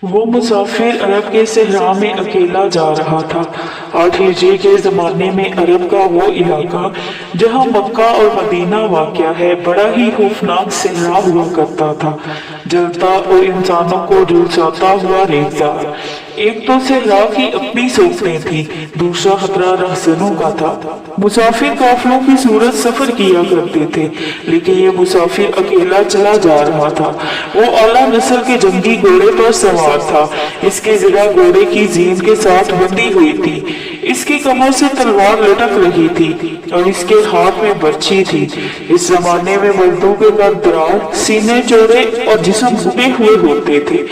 وہ مسافر عرب کے صحرا میں اکیلا جا رہا تھا۔ 8 ہجری کے زمانے میں عرب کا وہ علاقہ جہاں مکہ اور مدینہ واقع ہے بڑا ہی خوفناک صحرا ہوا کرتا تھا، جلتا اور انسانوں کو جھلساتا ہوا ریگزار۔ ایک تو صحرا کی اپنی سوچیں تھی، دوسرا خطرہ رہزنوں کا تھا۔ مسافر قافلوں کی صورت سفر کیا کرتے تھے، لیکن یہ مسافر اکیلا چلا جا رہا تھا۔ وہ اعلیٰ نسل کے جنگی گھوڑے پر سوار تھا، اس کی زرہ گھوڑے کی زین کے ساتھ بندھی ہوئی تھی، اس کی کمر سے تلوار لٹک رہی تھی اور اس کے ہاتھ میں برچھی تھی۔ اس زمانے میں مردوں کے قد دراز، سینے چوڑے اور جسم بھنے ہوئے ہوتے تھے۔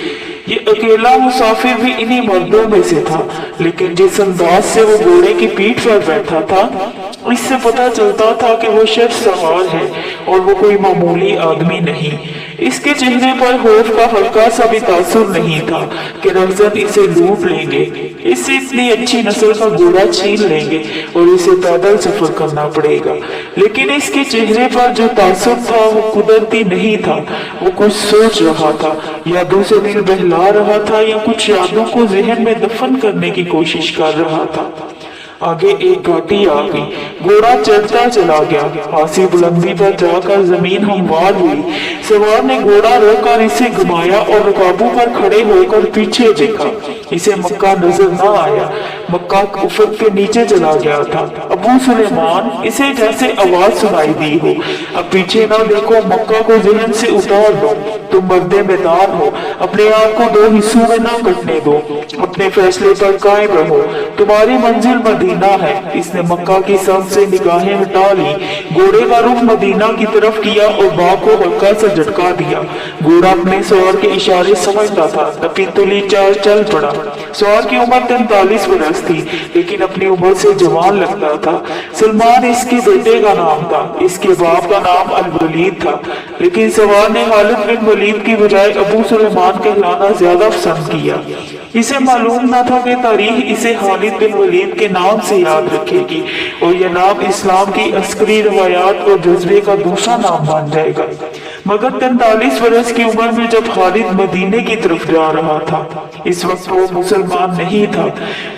یہ اکیلا مسافر بھی انہی مردوں میں سے تھا، لیکن جس انداز سے وہ گھوڑے کی پیٹھ پر بیٹھا تھا، اس سے پتہ چلتا تھا کہ وہ شخص سوار ہے اور وہ کوئی معمولی آدمی نہیں۔ اس کے چہرے پر خوف کا ہلکا سا بھی تاثر نہیں تھا کہ رہزن اسے لوٹ لیں گے، اس سے اتنی اچھی نسل کا گھوڑا چھین لیں گے اور اسے پیدل سفر کرنا پڑے گا۔ لیکن اس کے چہرے پر جو تاثر تھا وہ قدرتی نہیں تھا، وہ کچھ سوچ رہا تھا، یادوں سے دل بہلا رہا تھا یا کچھ یادوں کو ذہن میں دفن کرنے کی کوشش کر رہا تھا۔ آگے ایک گھاٹی آ گئی، گھوڑا چڑھتا چلا گیا، خاصی بلندی پر جا کر زمین ہموار ہوئی۔ سوار نے گھوڑا روک کر اسے گھمایا اور رکابوں پر کھڑے ہو کر پیچھے دیکھا، اسے مکہ نظر نہ آیا، مکہ افق کے نیچے چلا گیا تھا۔ ابو سلیمان، اسے جیسے آواز سنائی دی ہو، اب پیچھے نہ دیکھو، مکہ کو ذہن سے اتار دو، تم مرد میدان ہو، اپنے آپ کو 2 حصوں میں نہ کٹنے دو، اپنے فیصلے پر قائم رہو، تمہاری منزل مدینہ ہے۔ اس نے مکہ کی سب سے نگاہیں ہٹا لی، گھوڑے کا رخ مدینہ کی طرف کیا اور باغ کو ہلکا سا جھٹکا دیا۔ گھوڑا اپنے سوار کے اشارے سمجھتا تھا، تپی تلی چل پڑا۔ سوار کی عمر 43 برس تھی، لیکن اپنی عمر سے جوان لگتا تھا۔ سلمان اس کے بیٹے کا نام تھا، اس کے باپ کا نام الولید تھا، لیکن سوار نے خالد بن ولید کی بجائے ابو سلیمان کہلانا زیادہ پسند کیا۔ اسے معلوم نہ تھا کہ تاریخ اسے خالد بن ولید کے نام سے یاد رکھے گی اور یہ نام اسلام کی عسکری روایات اور جذبے کا دوسرا نام بن جائے گا۔ مگر 43 برس کی عمر میں جب خالد مدینے کی طرف جا رہا تھا، اس وقت وہ مسلمان نہیں تھا۔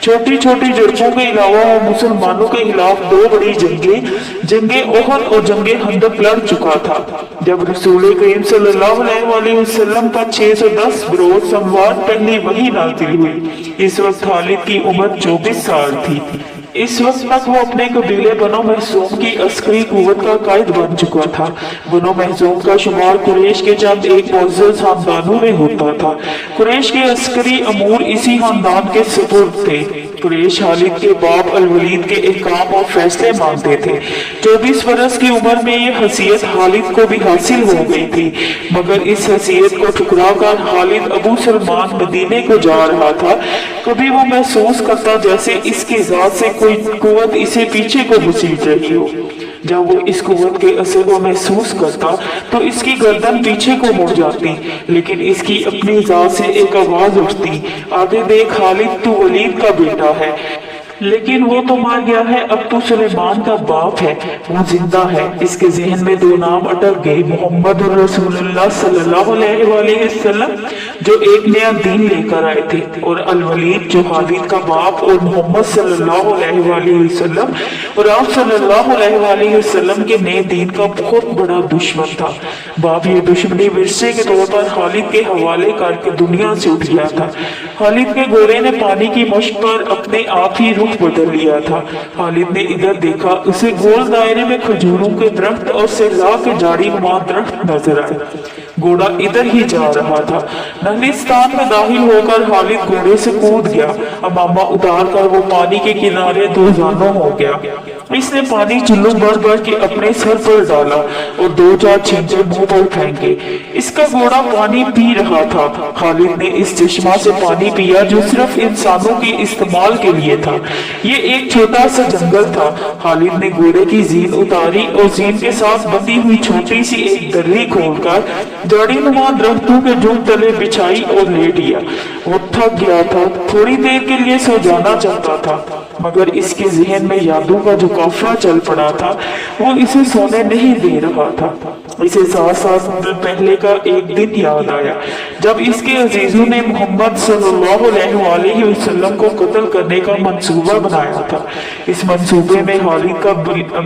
چھوٹی چھوٹی جنگوں کے علاوہ وہ مسلمانوں کے خلاف 2 بڑی جنگ احد اور جنگ خندق لڑ چکا تھا۔ جب رسول کریم صلی اللہ علیہ وسلم پر 610 بروز سموار پہلی وحی نازل ہوئی، اس وقت خالد کی عمر 24 سال تھی۔ اس وقت تک وہ اپنے قبیلے بنو مخزوم کی عسکری قوت کا قائد بن چکا تھا۔ بنو مخزوم کا شمار قریش کے چند ایک معزز خاندانوں میں ہوتا تھا۔ قریش کے عسکری امور اسی خاندان کے سپرد تھے۔ قریش خالد کے باپ الولید کے احکام اور فیصلے مانتے تھے۔ 24 برس کی عمر میں یہ حیثیت خالد کو بھی حاصل ہو گئی تھی، مگر اس حیثیت کو ٹھکرا کر خالد ابو سلمان مدینے کو جا رہا تھا۔ کبھی وہ محسوس کرتا جیسے اس کی ذات سے کوئی قوت اسے پیچھے کو گھسیٹ رہی ہو۔ جب وہ اس قوت کے اثر کو محسوس کرتا تو اس کی گردن پیچھے کو مڑ جاتی، لیکن اس کی اپنی ذات سے ایک آواز اٹھتی، آگے دیکھ خالد، تو ولید کا بیٹا ہے، لیکن وہ تو مر گیا ہے، اب تو سلیمان کا باپ ہے، وہ زندہ ہے۔ اس کے ذہن میں 2 نام اٹک گئے، محمد رسول اللہ صلی اللہ علیہ وآلہ وسلم جو ایک نیا دین لے کر آئے تھے، اور الولید جو خالد کا باپ اور محمد صلی اللہ علیہ وآلہ وسلم اور آپ صلی اللہ علیہ وآلہ وسلم کے نئے دین کا بہت بڑا دشمن تھا۔ باپ یہ دشمنی ورثے کے طور پر خالد کے حوالے کر کے دنیا سے اٹھ گیا تھا۔ خالد کے گھوڑے نے پانی کی مشق پر اپنے آپ ہی رخ بدل لیا تھا۔ خالد نے ادھر دیکھا، اسے گول دائرے میں کھجوروں کے درخت اور صحرا کے جھاڑی نما درخت نظر آئے۔ گھوڑا ادھر ہی جا رہا تھا۔ نخلستان میں داخل ہو کر خالد گھوڑے سے کود گیا، امامہ اتار کر وہ پانی کے کنارے 2 زانوں ہو گیا۔ اس نے پانی چلو بھر بھر کے اپنے سر پر ڈالا اور 2-4 چھینٹے منہ پر پھینکے۔ اس کا گھوڑا پانی پی رہا تھا۔ خالد نے اس چشمہ سے پانی پیا جو صرف انسانوں کے استعمال کے لیے تھا۔ یہ ایک چھوٹا سا جنگل تھا۔ خالد نے گھوڑے کی زین اتاری اور زین کے ساتھ بندھی ہوئی چھوٹی سی ایک دری کھول کر جھاڑی نما درختوں کے جھنڈ تلے بچھائی اور لیٹ گیا۔ وہ تھک گیا تھا، تھوڑی دیر کے لیے سو جانا چاہتا تھا، مگر اس کے ذہن میں یادوں کا جھکاؤ काफिला चल पड़ा था वो इसे सोने नहीं दे रहा था। इसे 7 साल पहले का एक दिन याद आया जब इसके अजीजों ने मोहम्मद सल्लल्लाहु अलैहि वसल्लम को कत्ल करने का मंसूबा बनाया था। इस मंसूबे में खालिद का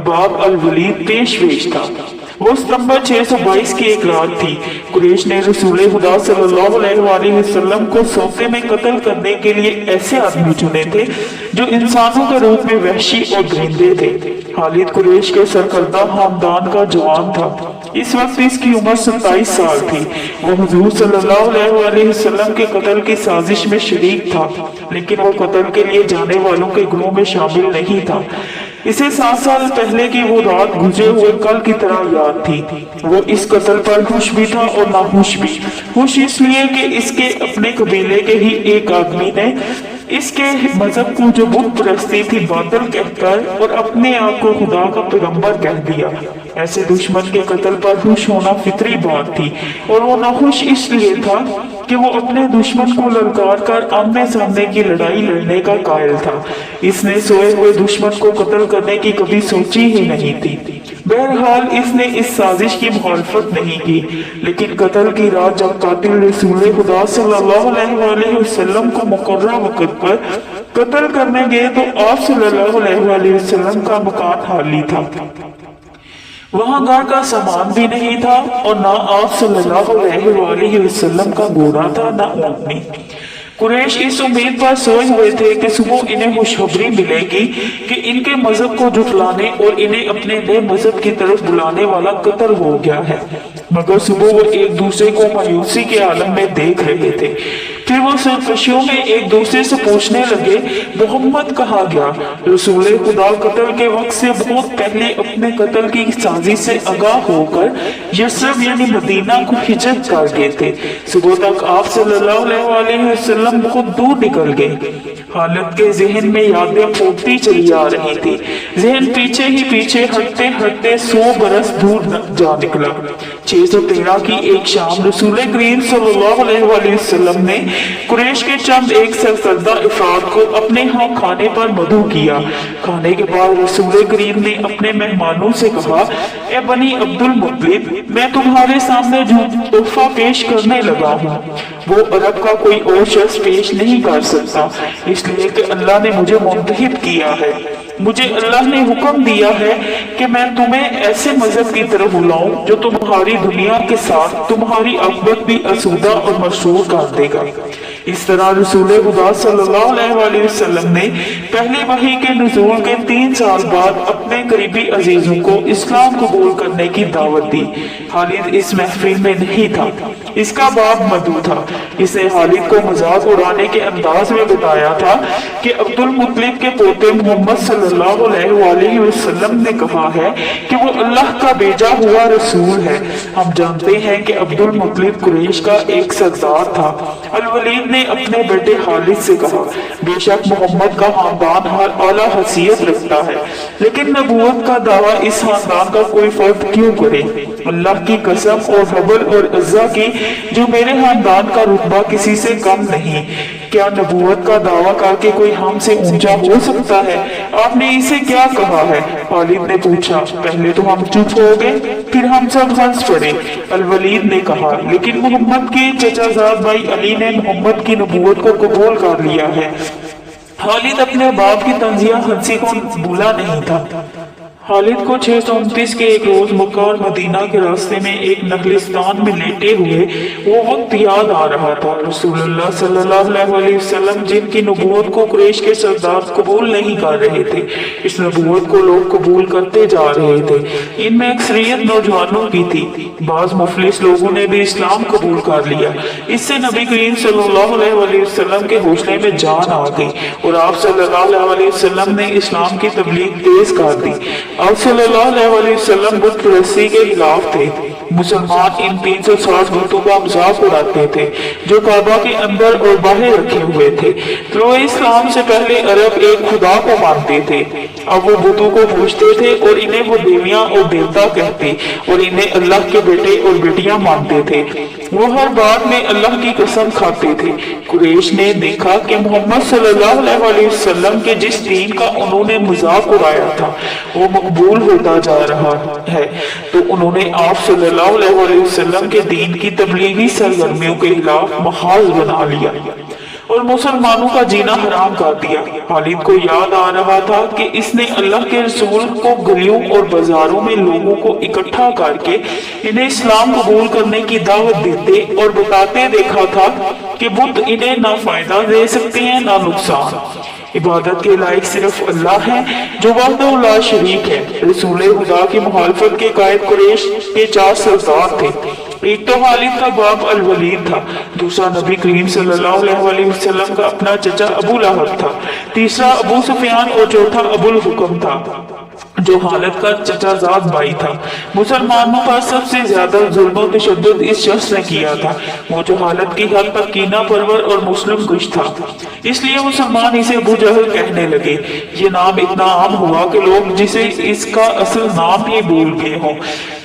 बाप अल वलीद पेशवेश था। वो सितंबर 622 की एक रात थी। कुरैश ने रसूल खुदा सल्लल्लाहु अलैहि वसल्लम को सोते में कत्ल करने के लिए ऐसे आदमी चुने थे जो इंसानों के रूप में वहशी और दरिंदे थे। खालिद कुरैश के सरकर्दा खानदान का जवान था। इस वक्त इसकी उम्र 27 साल थी। वो हुजूर सल्लल्लाहु अलैहि वसल्लम के कत्ल की साजिश में शरीक था, लेकिन वो कत्ल के लिए जाने वालों के ग्रोह में शामिल नहीं था। इसे 7 साल पहले की वो रात गुजरे हुए कल की तरह याद थी। वो इस कत्ल पर खुश भी था और नाखुश भी। खुश इसलिए कि इसके अपने कबीले के ही एक आदमी ने इसके मजहब को जो बुत परस्ती थी बातिल कहकर और अपने आप को खुदा का पैगंबर कह दिया। ऐसे दुश्मन के कत्ल पर खुश होना फितरी बात थी और वो नाखुश इसलिए था कि वो अपने दुश्मन को ललकार कर आमने सामने की लड़ाई लड़ने का कायल था। इसने सोए हुए दुश्मन को कत्ल करने की कभी सोची ही नहीं थी। बहरहाल इसने इस साजिश की मुखालफत नहीं की, लेकिन कत्ल की रात जब कातिल रसूल खुदा सल्लल्लाहु अलैहि वसल्लम को मुकर्रर वक्त पर कत्ल करने गए तो आप सल्लल्लाहु अलैहि वसल्लम का मकान खाली था। वहां घर का सामान भी नहीं था और ना आप सल्लल्लाहु अलैहि वसल्लम का घोड़ा था ना ऊंटनी। कुरैश इस उम्मीद पर सोए हुए थे कि सुबह इन्हें खुशखबरी मिलेगी कि इनके मजहब को झुठलाने और इन्हें अपने नए मजहब की तरफ बुलाने वाला कत्ल हो गया है। मगर सुबह वो एक दूसरे को मायूसी के आलम में देख रहे थे। फिर वो सरकशियों में एक दूसरे से पूछने लगे, मोहम्मद कहाँ गया? रसूल खुदा कत्ल के वक्त से बहुत पहले अपने कत्ल की साजिश से आगाह होकर यस्रब यानी मदीना को हिजरत कर गए थे। सुबह तक आप सल्लल्लाहु अलैहि वसल्लम बहुत दूर निकल गए। हालत के जहन में यादें फूटती चली आ रही थी। जहन पीछे ही पीछे हटते हटते 100 बरस दूर जा निकला। 613 की एक शाम रसूल करीम सल्लल्लाहु अलैहि वसल्लम ने कुरैश के चंद एक सरकर्दा अफराद को अपने यहाँ खाने पर मदऊ किया। खाने के बाद रसूल करीम ने अपने मेहमानों से कहा, ए बनी अब्दुल मुत्तलिब, मैं तुम्हारे सामने जो तोहफा पेश करने लगा हूँ वो अरब का कोई और शख्स पेश नहीं कर सकता, इसलिए कि अल्लाह ने मुझे मुंतखब किया है। मुझे अल्लाह ने हुक्म दिया है कि मैं तुम्हें ऐसे मजहब की तरफ बुलाऊं जो तुम्हारी दुनिया के साथ तुम्हारी आखिरत भी आसूदा और मशहूर कर देगा। इस तरह रसूल खुदा सल्लल्लाहु अलैहि वसल्लम ने पहले वही के नुज़ूल के 3 साल बाद अपने करीबी अजीजों को इस्लाम कबूल करने की दावत दी। खालिद इस महफिल में नहीं था, इसका बाप मदू था। इसने खालिद को मजाक उड़ाने के अंदाज में बताया था कि अब्दुल मुत्तलिब के पोते मोहम्मद सल्लल्लाहु अलैहि वसल्लम ने कहा है कि वो अल्लाह का भेजा हुआ रसूल है। हम जानते हैं कि अब्दुल मुत्तलिब कुरैश का एक सरदार था। अल वलीद ने अपने बेटे खालिद से कहा, बेशक मोहम्मद का खानदान हर आला हसीयत रखता है, लेकिन नबूवत का दावा इस खानदान का कोई फर्द क्यों करे? अल्लाह की कसम और हबल और अज़्ज़ा की, जो मेरे खानदान का रुतबा किसी से कम नहीं, क्या नबूवत का दावा करके कोई हमसे ऊंचा हो सकता है? आपने इसे क्या कहा है? खालिद ने पूछा। पहले तो हम चुप हो गए, फिर हम सब हंस पड़े। अल वलीद ने कहा, लेकिन मोहम्मद के चचाजाद भाई अली ने मोहम्मद की नबूवत को कबूल कर लिया है। खालिद अपने बाप की तंजिया हंसी को भूला नहीं था। खालिद को 629 के एक रोज मक्का और मदीना के रास्ते में एक नखलिस्तान में लेटे हुए वो वक्त याद आ रहा था। रसूलुल्लाह सल्लल्लाहु अलैहि वसल्लम जिनकी नबूवत को कुरैश के सरदार कबूल नहीं कर रहे थे, इस नबूवत को लोग कबूल करते जा रहे थे। इनमें अक्सरियत नौजवानों की थी। बाज मुफलिस लोगों ने भी इस्लाम कबूल कर लिया। इससे नबी करीम सल्लल्लाहु अलैहि वसल्लम के हौसले में जान आ गई और आप सल्लल्लाहु अलैहि वसल्लम ने इस्लाम की तबलीग तेज कर दी। आप सल्लल्लाहु अलैहि वसल्लम बुत परस्ती के खिलाफ थे। मुसलमान इन 360 बुतों का मजाक उड़ाते थे जो काबा के अंदर और बाहर रखे हुए थे। तो इस्लाम से पहले अरब एक खुदा को मानते थे। अब वो बुतों को पूजते थे और इन्हें वो देवियां और देवता कहते और इन्हें अल्लाह के बेटे और बेटियां मानते थे। वो हर बात में अल्लाह की कसम खाते थे। कुरैश ने देखा कि मोहम्मद सल्लल्लाहु अलैहि वसल्लम के जिस दीन का उन्होंने मजाक उड़ाया था वो मकबूल होता जा रहा है, तो उन्होंने आप सल्लल्लाहु अलैहि वसल्लम के दीन की तबलीगी सरगर्मियों के खिलाफ महाज बना लिया और मुसलमानों का जीना हराम कर दिया। खालिद को याद आ रहा था कि इसने अल्लाह के रसूल को गलियों और बाजारों में लोगों को इकट्ठा करके इन्हें इस्लाम कबूल करने की दावत देते और बताते देखा था कि बुत इन्हें ना फायदा दे सकते हैं ना नुकसान। इबादत के लायक सिर्फ अल्लाह है जो वहदहु ला शरीक है। रसूल खुदा की मुखालफत के कायद कुरैश के 4 सरदार थे। एक तो खालिद का बाप अल वलीद था, दूसरा नबी करीम सल्लल्लाहु अलैहि वसल्लम का अपना चचा अबू लहब था, तीसरा अबू सुफियान और चौथा अबुल हुक्म था जो खालिद का चचाजाद भाई था। मुसलमानों पर सबसे ज्यादा जुल्म और तशद्दुद इस शख्स ने किया था, वो जो खालिद की हद तक कीना परवर और मुस्लिम कुश था। इसलिए मुसलमान इसे अबू जहल कहने लगे। ये नाम इतना आम हुआ कि लोग जिसे इसका असल नाम ही भूल गए हों।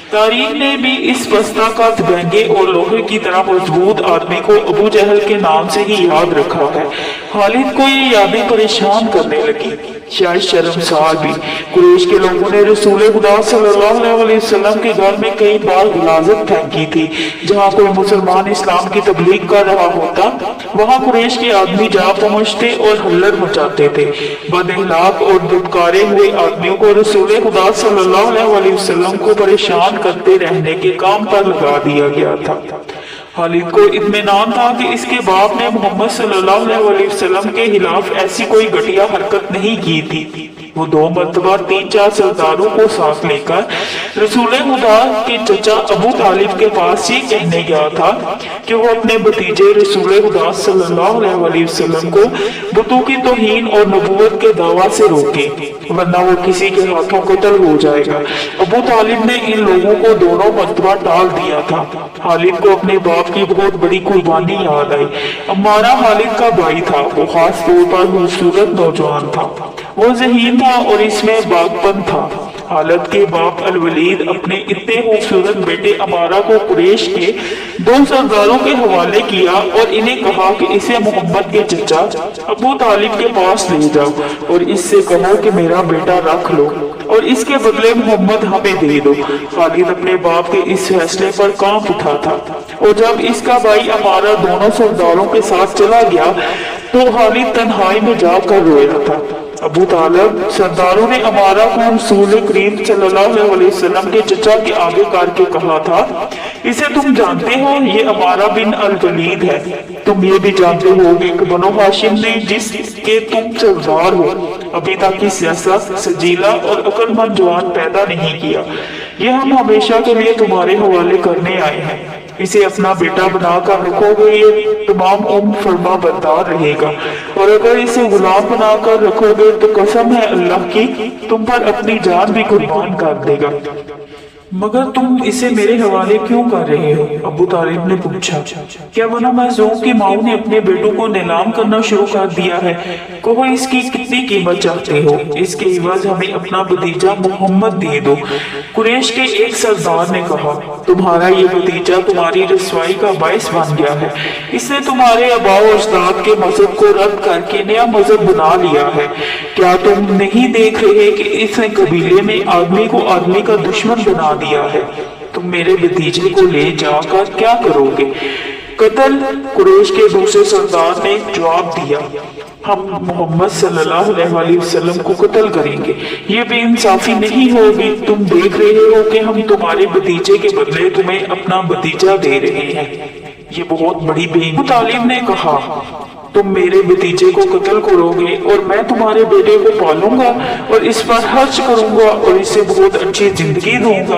तारीख ने भी इस पस्ता का दबंगे और लोहे की तरह मजबूत आदमी को अबू जहल के नाम से ही याद रखा है। खालिद को ये यादें परेशान करने लगी, शायद शर्मसार भी। कुरैश के लोगों ने रसूल खुदा सल्लल्लाहु अलैहि वसल्लम के घर में कई बार गुलाजत फेंकी थी। जहाँ कोई मुसलमान इस्लाम की तबलीग कर रहा होता वहाँ कुरैश के आदमी जा पहुँचते और हल्लड़ मचाते थे। बदअखलाक और दुत्कारे हुए आदमियों को रसूल खुदा सल्लल्लाहु अलैहि वसल्लम को परेशान करते रहने के काम पर लगा दिया गया था। खालिद को इत्मीनान था कि इसके बाप ने मोहम्मद सल्लल्लाहु अलैहि वसल्लम के खिलाफ ऐसी कोई घटिया हरकत नहीं की थी। वो 2 मरतबा 3-4 सरदारों को साथ लेकर रसूल खुदा के चचा अबू तालिब के पास ये कहने गया था कि वो अपने भतीजे रसूल खुदा सल्लल्लाहु अलैहि वसल्लम को बुतों की तौहीन और नबूवत के दावा से रोके, वरना वो किसी के हाथों कत्ल हो जाएगा। अबू तालिब ने इन लोगों को दोनों मरतबा टाल दिया था। खालिद को अपने बाप की बहुत बड़ी कुर्बानी याद आई। अम्मारा खालिद का भाई था, वो खास तौर पर खूबसूरत नौजवान था, वो ज़हीन था और इसमें बागपन था। खालिद के बाप अल वलीद अपने इतने खूबसूरत बेटे अमारा को कुरैश के 2 सरदारों के हवाले किया और इन्हें कहा कि इसे मोहम्मद के चचा अबू तालिब के पास ले जाओ और इससे कहो कि मेरा बेटा रख लो और इसके बदले मोहम्मद हमें दे दो। खालिद अपने बाप के इस फैसले पर कांप उठा था और जब इसका भाई अमारा दोनों सरदारों के साथ चला गया तो खालिद तन्हाई में जाकर रोया था। अबू तालिब सरदारों ने अमारा को रसूल करीम सल्लल्लाहु अलैहि वसल्लम के चचा के आगे करके कहा था, इसे तुम जानते हो, ये अमारा बिन अल वलीद है। तुम ये भी जानते हो कि बनो हाशिम ने जिसके तुम सरदार हो अभी तक की सियासत सजीला और अक्लमंद जवान पैदा नहीं किया। ये हम हमेशा के लिए तुम्हारे हवाले करने आए हैं। इसे अपना बेटा बनाकर रखोगे ये तमाम उम्र फरमा बरदार रहेगा और अगर इसे गुलाम बनाकर रखोगे तो कसम है अल्लाह की तुम पर अपनी जान भी कुर्बान कर देगा। मगर तुम इसे मेरे हवाले क्यों कर रहे हो? अबू तालिब ने पूछा। क्या बनो महज़ूम की माँ ने अपने बेटों को नीलाम करना शुरू कर दिया है? कहो इसकी कितनी कीमत चाहते हो? इसके एवज हमें अपना भतीजा मोहम्मद दे दो। कुरैश के एक सरदार ने कहा, तुम्हारा ये भतीजा तुम्हारी रसवाई का बाइस बन गया है। इसने तुम्हारे आबा और उस्ताद के मजहब को रद्द करके नया मजहब बना लिया है। क्या तुम नहीं देख रहे कि इसने कबीले में आदमी को आदमी का दुश्मन बना दिया है? तुम मेरे भतीजे को ले जाकर क्या करोगे? कत्ल। कुरैश के दूसरे सरदार ने जवाब दिया, हम मोहम्मद सल्लल्लाहु अलैहि वसल्लम को कत्ल करेंगे। ये बेइंसाफी नहीं होगी। तुम देख रहे हो कि हम तुम्हारे भतीजे के बदले तुम्हें अपना भतीजा दे रहे हैं। ये बहुत बड़ी बेइंसाफी। तालिब ने कहा, तुम मेरे भतीजे को कत्ल करोगे और मैं तुम्हारे बेटे को पालूंगा और इस पर खर्च करूंगा और इसे बहुत अच्छी जिंदगी दूंगा।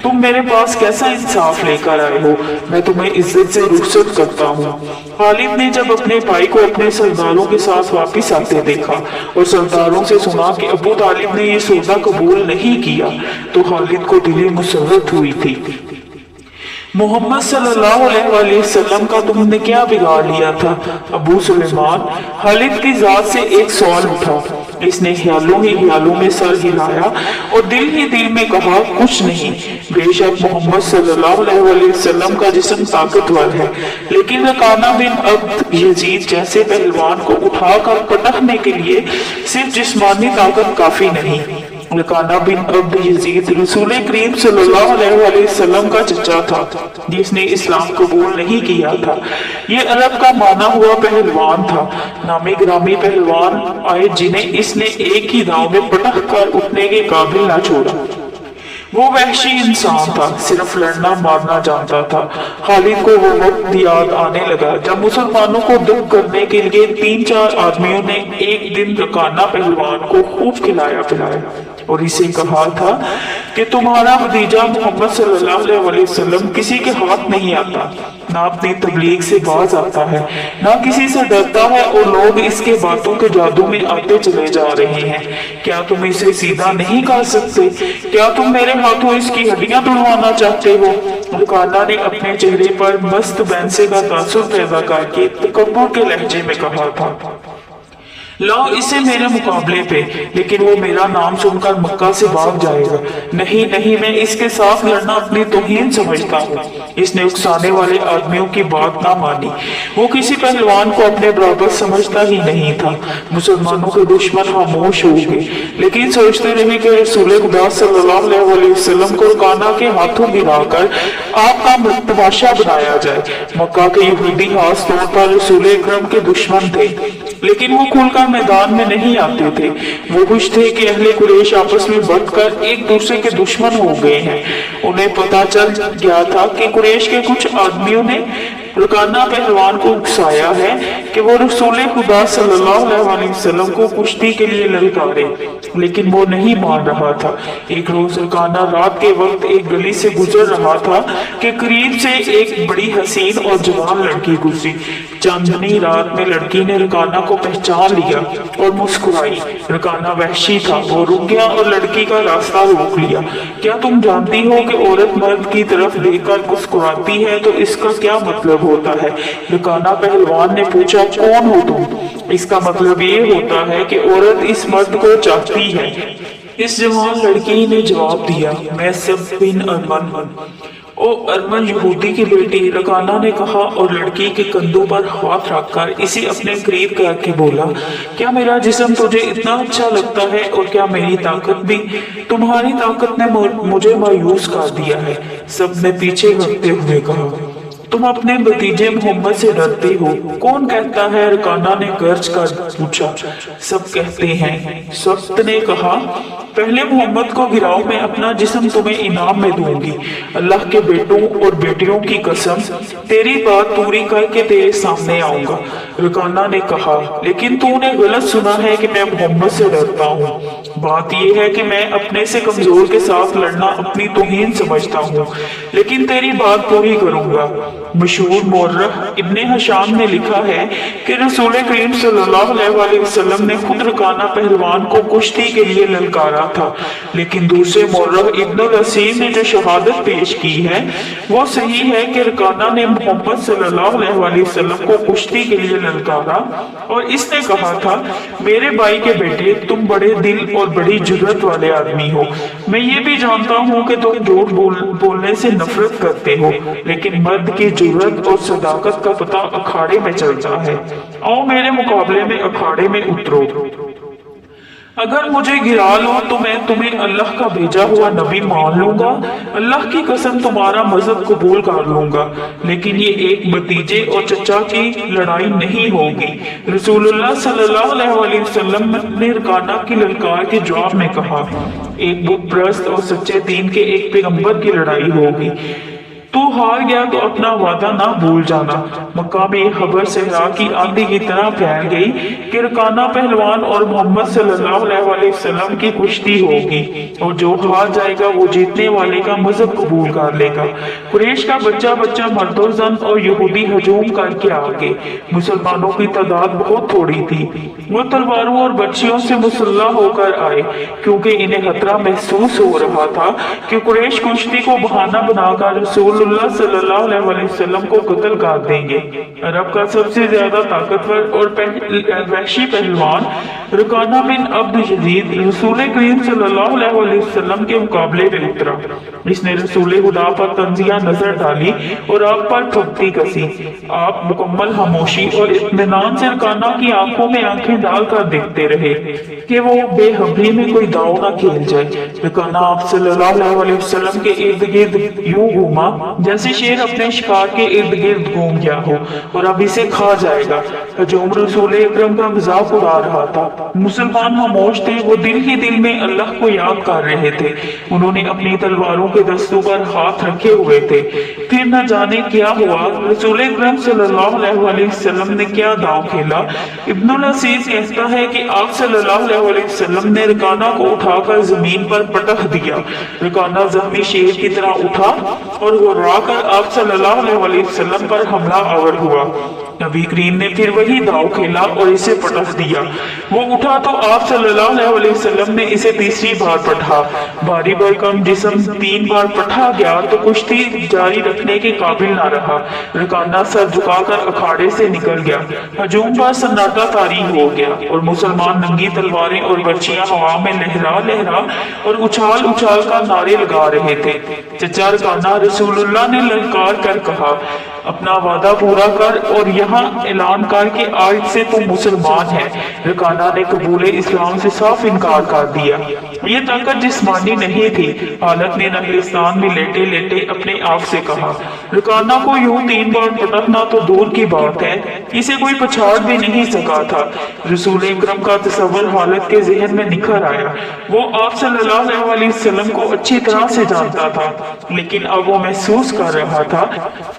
तुम मेरे पास कैसा इंसाफ लेकर आए हो? मैं तुम्हें इज्जत से रुखसत करता हूँ। खालिद ने जब अपने भाई को अपने सरदारों के साथ वापिस आते देखा और सरदारों से सुना कि अबू तालिब ने ये सौदा कबूल नहीं किया तो खालिद को दिली मुसर्रत हुई थी। मोहम्मद सल्लल्लाहु अलैहि वसल्लम का तुमने क्या बिगाड़ लिया था? अबू सुलेमान, खालिद की जात से एक सवाल उठा। इसने ख्यालों ही ख्यालों में सर हिलाया और दिल ही दिल में कहा, कुछ नहीं, बेशक मोहम्मद सल्लल्लाहु अलैहि वसल्लम का जिस्म ताकतवर है, लेकिन रकाना बिन अब्द यजीद जैसे पहलवान को उठाकर पटकने के लिए सिर्फ जिस्मानी ताकत काफी नहीं। रकाना बिन अब्द यजीद रसूल करीम सल्लल्लाहु अलैहि वसल्लम का चचा था, जिसने इस्लाम कबूल नहीं किया था। ये अरब का माना हुआ पहलवान था। नामी ग्रामी पहलवान आए जिन्हें इसने एक ही दांव में पटक कर उठने के काबिल न छोड़ा। वो वहशी इंसान था, सिर्फ लड़ना मारना जानता था। खालिद को वो वक्त याद आने लगा जब मुसलमानों को दुख करने के लिए 3-4 आदमियों ने एक दिन रकाना पहलवान को खूब खिलाया पिलाया और इसे कहा था कि तुम्हारा भतीजा मोहम्मद सल्लल्लाहु अलैहि वसल्लम किसी के हाथ नहीं आता, ना अपनी तबलीग से बाज आता है, ना किसी से डरता है और लोग इसके बातों के जादू में आते चले जा रहे हैं। क्या तुम इसे सीधा नहीं कर सकते? क्या तुम मेरे हाथों इसकी हड्डियां तोड़वाना चाहते हो? रकाना ने अपने चेहरे पर मस्त बैंसे का तासुर पैदा करके तकब्बुर के लहजे में कहा था, लाओ इसे मेरे मुकाबले पे, लेकिन वो मेरा नाम सुनकर मक्का से भाग जाएगा। नहीं नहीं, मैं इसके साथ लड़ना अपनी तौहीन समझता हूँ। इसने उकसाने वाले आदमियों की बात ना मानी। वो किसी पहलवान को अपने बराबर समझता ही नहीं था। मुसलमानों के दुश्मन खामोश हो गए, लेकिन सोचते रहे कि रसूल खुदा सल्लल्लाहु अलैहि वसल्लम को रकाना के हाथों गिराकर आपका तमाशा बनाया जाए। मक्का के यहूदी खास तौर पर रसूल अकरम के दुश्मन थे, लेकिन वो खुलकर मैदान में नहीं आते थे। वो खुश थे कि अहले कुरैश आपस में बढ़कर एक दूसरे के दुश्मन हो गए हैं। उन्हें पता चल गया था कि कुरैश के कुछ आदमियों ने रकाना पहलवान को उकसाया है कि वो रसूल खुदा सल्लल्लाहु अलैहि वसल्लम को कुश्ती के लिए ललकारे, लेकिन वो नहीं मान रहा था। एक रोज रकाना रात के वक्त एक गली से गुजर रहा था कि करीब से एक बड़ी हसीन और जवान लड़की गुजरी। चांदनी रात में लड़की ने रकाना को पहचान लिया और मुस्कुराई। रकाना वहशी था, वो रुक गया और लड़की का रास्ता रोक लिया। क्या तुम जानती हो कि औरत मर्द की तरफ देखकर मुस्कुराती है तो इसका क्या मतलब होता है? रकाना पहलवान ने पूछा, कौन हो तुम? इसका मतलब ये होता है कि औरत इस मर्द को चाहती है। इस जवान लड़की ने जवाब दिया, मैं सब बिन अरमन हूँ। ओ अरमन यहूदी की बेटी, रकाना ने कहा और लड़की के कंधों पर हाथ रखकर इसे अपने करीब करके बोला, क्या मेरा जिस्म तुझे इतना अच्छा लगता है और क्या मेरी ताकत भी? तुम्हारी ताकत ने मुझे मायूस कर दिया है। सब ने पीछे हटते हुए कहा, तुम अपने भतीजे मोहम्मद से डरते हो? कौन कहता है? रकाना ने गर्ज कर पूछा। सब कहते हैं। सख्त ने कहा, पहले मोहम्मद को गिराओ, मैं अपना जिस्म तुम्हें इनाम में दूंगी। अल्लाह के बेटों और बेटियों की कसम, तेरी बात पूरी करके तेरे सामने आऊंगा। रकाना ने कहा, लेकिन तूने गलत सुना है कि मैं मोहम्मद से डरता हूँ। बात यह है कि मैं अपने से कमजोर के साथ लड़ना अपनी तौहीन समझता हूँ, लेकिन तेरी बात पूरी करूंगा। मशहूर मौर्रख इब्ने हशाम ने लिखा है कि रसूल करीम सल्लल्लाहु अलैहि वसल्लम ने खुद रकाना पहलवान को कुश्ती के लिए ललकारा था, लेकिन दूसरे मौर्रख इब्नुल असीर ने जो शहादत पेश की है वो सही है कि रकाना ने मोहम्मद सल्लल्लाहु अलैहि वसल्लम को कुश्ती के लिए ललकारा और इसने कहा था, मेरे भाई के बेटे, तुम बड़े दिल और बड़ी जुर्रत वाले आदमी हो। मैं ये भी जानता हूँ कि तुम झूठ बोलने से नफरत करते हो, लेकिन मर्द की जुर्रत और सदाकत का पता अखाड़े में चलता है। आओ मेरे मुकाबले में अखाड़े में उतरो। अगर मुझे गिरा लो तो मैं तुम्हें अल्लाह का भेजा हुआ नबी मान लूंगा। अल्लाह की कसम तुम्हारा मजहब कबूल कर लूंगा, लेकिन ये एक भतीजे और चचा की लड़ाई नहीं होगी। रसूलुल्लाह सल्लल्लाहु अलैहि वसल्लम ने रकाना की ललकार के जवाब में कहा, एक बुत परस्त और सच्चे दीन के एक पैगंबर की लड़ाई होगी। तू हार गया तो अपना वादा ना भूल जाना। मक्का में खबर सहरा की आंधी की तरह फैल गई कि रकाना पहलवान और मोहम्मद सल्लल्लाहु अलैहि वसल्लम की कुश्ती होगी और जो हार जाएगा वो जीतने वाले का मजहब कबूल कर लेगा। कुरैश का बच्चा बच्चा मर्दो जन और यहूदी हजूम करके आ गए। मुसलमानों की तादाद बहुत थोड़ी थी। वो तलवारों और बच्चियों से मुसल्लह होकर आए, क्योंकि इन्हें खतरा महसूस हो रहा था कि कुरैश कुश्ती को बहाना बनाकर रसूलुल्लाह सल्लल्लाहु अलैहि वसल्लम को कत्ल कर देंगे। अरब का सबसे ज्यादा ताकतवर और वहशी पहलवान रकाना बिन अब्द यजीद रसूल करीम सल्लल्लाहु अलैहि वसल्लम के मुकाबले में उतरा। इसने रसूल खुदा पर तंजिया नजर डाली और आप पर थपकी कसी। आप मुकम्मल खामोशी और इत्मीनान से रकाना की आंखों में आंखें डालकर देखते रहे कि वो बेखबरी में कोई दाव न खेल जाए। रकाना आप सल्लल्लाहु अलैहि वसल्लम के इर्द गिर्द यूं घूमा जैसे शेर अपने शिकार के इर्द गिर्द घूम गया हो और अब इसे खा जाएगा। हजूम रसूल अकरम का मजाक उड़ा रहा था। मुसलमान खामोश थे, वो दिल ही दिल में अल्लाह को याद कर रहे थे। उन्होंने अपनी तलवारों के दस्तों पर हाथ रखे हुए थे। फिर न जाने क्या हुआ, रसूल अकरम सल्लल्लाहु अलैहि वसल्लम ने क्या दांव खेला। इब्नुल असीस कहता है कि आप सल्लल्लाहु अलैहि वसल्लम ने रकाना को उठाकर जमीन पर पटक दिया। रकाना जख्मी शेर की तरह उठा और घुर्राकर आप सल्लल्लाहु अलैहि वसल्लम पर हमला आवर हुआ। नबी करीम ने फिर वही दाव खेला और इसे पटक दिया। वो उठा तो आप सल्लल्लाहु अलैहि वसल्लम ने इसे तीसरी बार पढ़ा। भारी भरकम जिस्म 3 बार पढ़ा गया तो कुश्ती जारी रखने के काबिल ना रहा। रकाना सर झुकाकर अखाड़े से निकल गया। हजूम पर सन्नाटा तारी हो गया और मुसलमान नंगी तलवारें और बर्चियां हवा में लहरा लहरा और उछाल उछाल कर नारे लगा रहे थे। चचा रकाना, रसूलुल्लाह ने ललकार कर कहा, अपना वादा पूरा कर और यहाँ ऐलान कर कि आज से तुम मुसलमान है। रकाना ने कबूल इस्लाम से साफ इनकार कर दिया। ये ताकत जिस्मानी नहीं थी। हालत ने नगलिस्तान में लेटे लेटे अपने आप से कहा, रकाना को यूं 3 बार पटकना तो दूर की बात है, इसे कोई पछाड़ भी नहीं सका था। रसूल अकरम का तस्वर हालत के जहन में निखर आया। वो आप सल्लल्लाहु अलैहि वसल्लम को अच्छी तरह से जानता था, लेकिन अब वो महसूस कर रहा था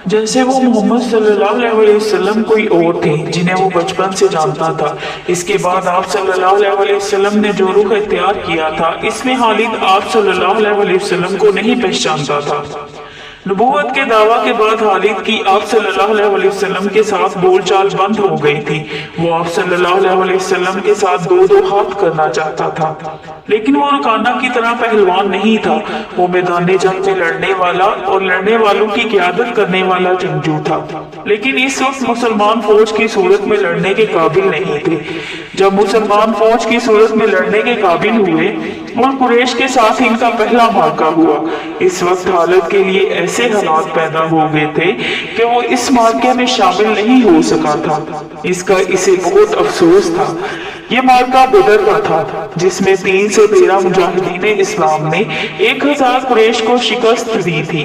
जैसे वो मोहम्मद सल्लल्लाहु अलैहि वसल्लम कोई और थे जिन्हें वो बचपन से जानता था। इसके बाद आप सल्लल्लाहु अलैहि वसल्लम ने जो रुख इख्तियार किया था, इसमें खालिद आप सल्लल्लाहु अलैहि वसल्लम को नहीं पहचानता था। नबूवत के दावा के बाद खालिद की आप सल्लल्लाहु अलैहि वसल्लम के साथ बोलचाल बंद हो गई थी। वो आप सल्लल्लाहु अलैहि वसल्लम के साथ दो हाथ करना चाहता था, लेकिन वो रकाना की तरह पहलवान नहीं था। वो मैदान जंग में लड़ने वाला और लड़ने वालों की क़यादत करने वाला जंगजू था, लेकिन इस वक्त मुसलमान फौज की सूरत में लड़ने के काबिल नहीं थे। जब मुसलमान फौज की सूरत में लड़ने के काबिल हुए और कुरैश के साथ इनका पहला मार्का हुआ, इस वक्त हालत के लिए ऐसे हालात पैदा हो गए थे कि वो इस मार्के में शामिल नहीं हो सका था। इसका इसे बहुत अफसोस था। ये मार्का बदर का था, जिसमें 313 मुजाहिदीन इस्लाम ने 1000 कुरैश को शिकस्त दी थी।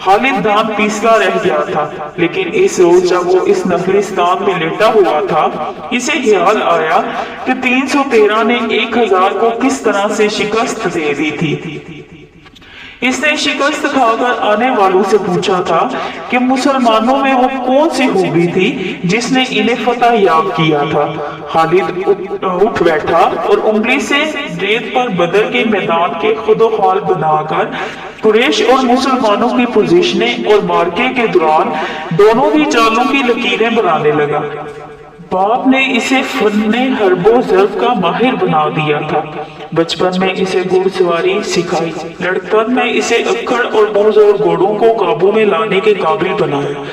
खालिद दान पीसला रह गया था, लेकिन इस रोज जब वो इस नगरिस्तान में लेटा हुआ था, इसे ख्याल आया कि 313 ने 1000 को किस तरह से शिकस्त दे दी थी। इसने शिकस्त खाकर आने वालों से पूछा था कि मुसलमानों में वो कौन सी खूबी थी जिसने इन्हें फतह याब किया था। खालिद उठ बैठा और उंगली से रेत पर बदर के मैदान के खुदोखाल बनाकर कुरैश और मुसलमानों की पोजीशनें और मार्के के दौरान दोनों ही चालों की लकीरें बनाने लगा। बाप ने इसे फन्ने हरबो ज़र्ब का माहिर बना दिया था। बचपन में इसे घुड़सवारी सिखाई, लड़कपन में इसे अक्खड़ और मोज़ घोड़ों को काबू में लाने के काबिल बनाया।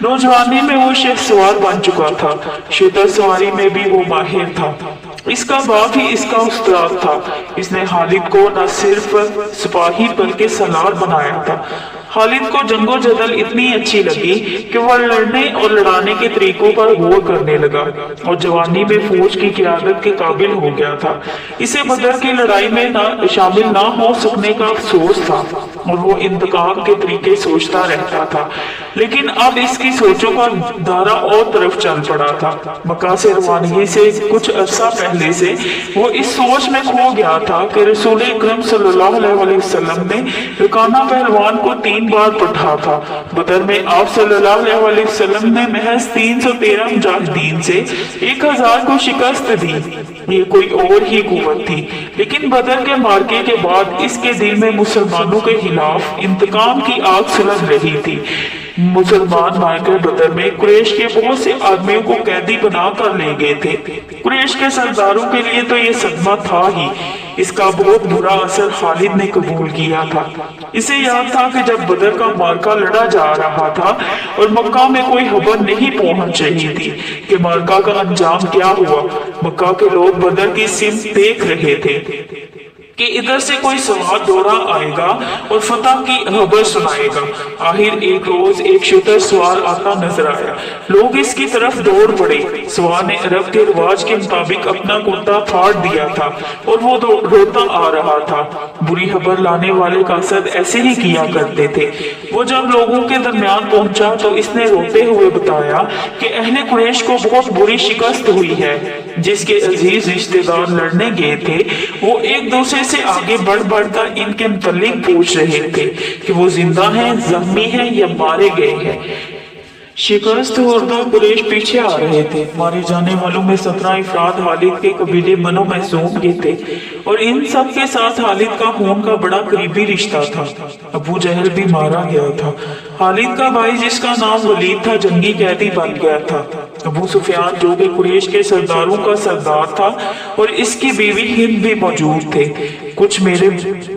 नौजवानी में वो शेख सवार बन चुका था। शुतर सवारी में भी वो माहिर था। इसका बाप ही इसका उस्ताद था। इसने खालिद को न सिर्फ सिपाही बल्कि सलार बनाया था। खालिद को जंगो जदल इतनी अच्छी लगी कि वह लड़ने और लड़ाने के तरीकों पर गौर करने लगा और जवानी में फौज की क़यादत के काबिल हो गया था। इसे बदर की लड़ाई में शामिल ना हो सकने का अफसोस था और वो इंतकाम के तरीके सोचता रहता था, लेकिन अब इसकी सोचों का दायरा और तरफ चल पड़ा था। मक्का से रवानगी से कुछ अरसा पहले से वो इस सोच में खो गया था कि रसूल अकरम सल्लल्लाहु अलैहि वसल्लम ने रकाना पहलवान को 3 बार पढ़ा था। बदर में आप सल्लल्लाहु अलैहि वसल्लम ने महज 313 मुजाहिदीन से 1000 को शिकस्त दी। ये कोई और ही कुव्वत थी, लेकिन बदर के मार्के के बाद इसके दिल में मुसलमानों के खिलाफ इंतकाम की आग सुलग रही थी। मुसलमान मार्के बदर में कुरैश के बहुत से आदमियों को कैदी बना कर ले गए थे। कुरैश के सरदारों के लिए तो ये सदमा था ही। इसका बहुत बुरा असर खालिद ने कबूल किया था। इसे याद था कि जब बदर का मार्का लड़ा जा रहा था और मक्का में कोई खबर नहीं पहुंच रही थी कि मार्का का अंजाम क्या हुआ, मक्का के लोग बदर की सिमत देख रहे थे कि इधर से कोई सवार दौड़ा आएगा और फतह की खबर सुनाएगा। आखिर एक रोज एक शूटर सवार आता नजर आया। लोग इसकी तरफ दौड़ पड़े। सवार ने अरब के रिवाज के मुताबिक अपना कुर्ता फाड़ दिया था और वो रोता आ रहा था। बुरी खबर लाने वाले कासद ऐसे ही किया करते थे। वो जब लोगों के दरमियान पहुंचा तो इसने रोते हुए बताया कि अहले कुरैश को बहुत बुरी शिकस्त हुई है। जिसके अजीज रिश्तेदार लड़ने गए थे वो एक दूसरे से आगे बढ़ बढ़कर इनके मुतालिक पूछ रहे थे कि वो जिंदा हैं, जख्मी हैं या मारे गए हैं। शिकस्त होरदा कुरैश पीछे आ रहे थे। मारे जाने वालों में 17 अफराद हालिद के कबीले बनो महसूम के थे और इन सब के साथ हालिद का खून का बड़ा करीबी रिश्ता था। अबू जहल भी मारा गया था। हालिद का भाई जिसका नाम वलीद था जंगी कैदी बन गया था। अबू सुफियान जो कि कुरैश के सरदारों का सरदार था और इसकी बीवी हिंद भी मौजूद थे। कुछ मेरे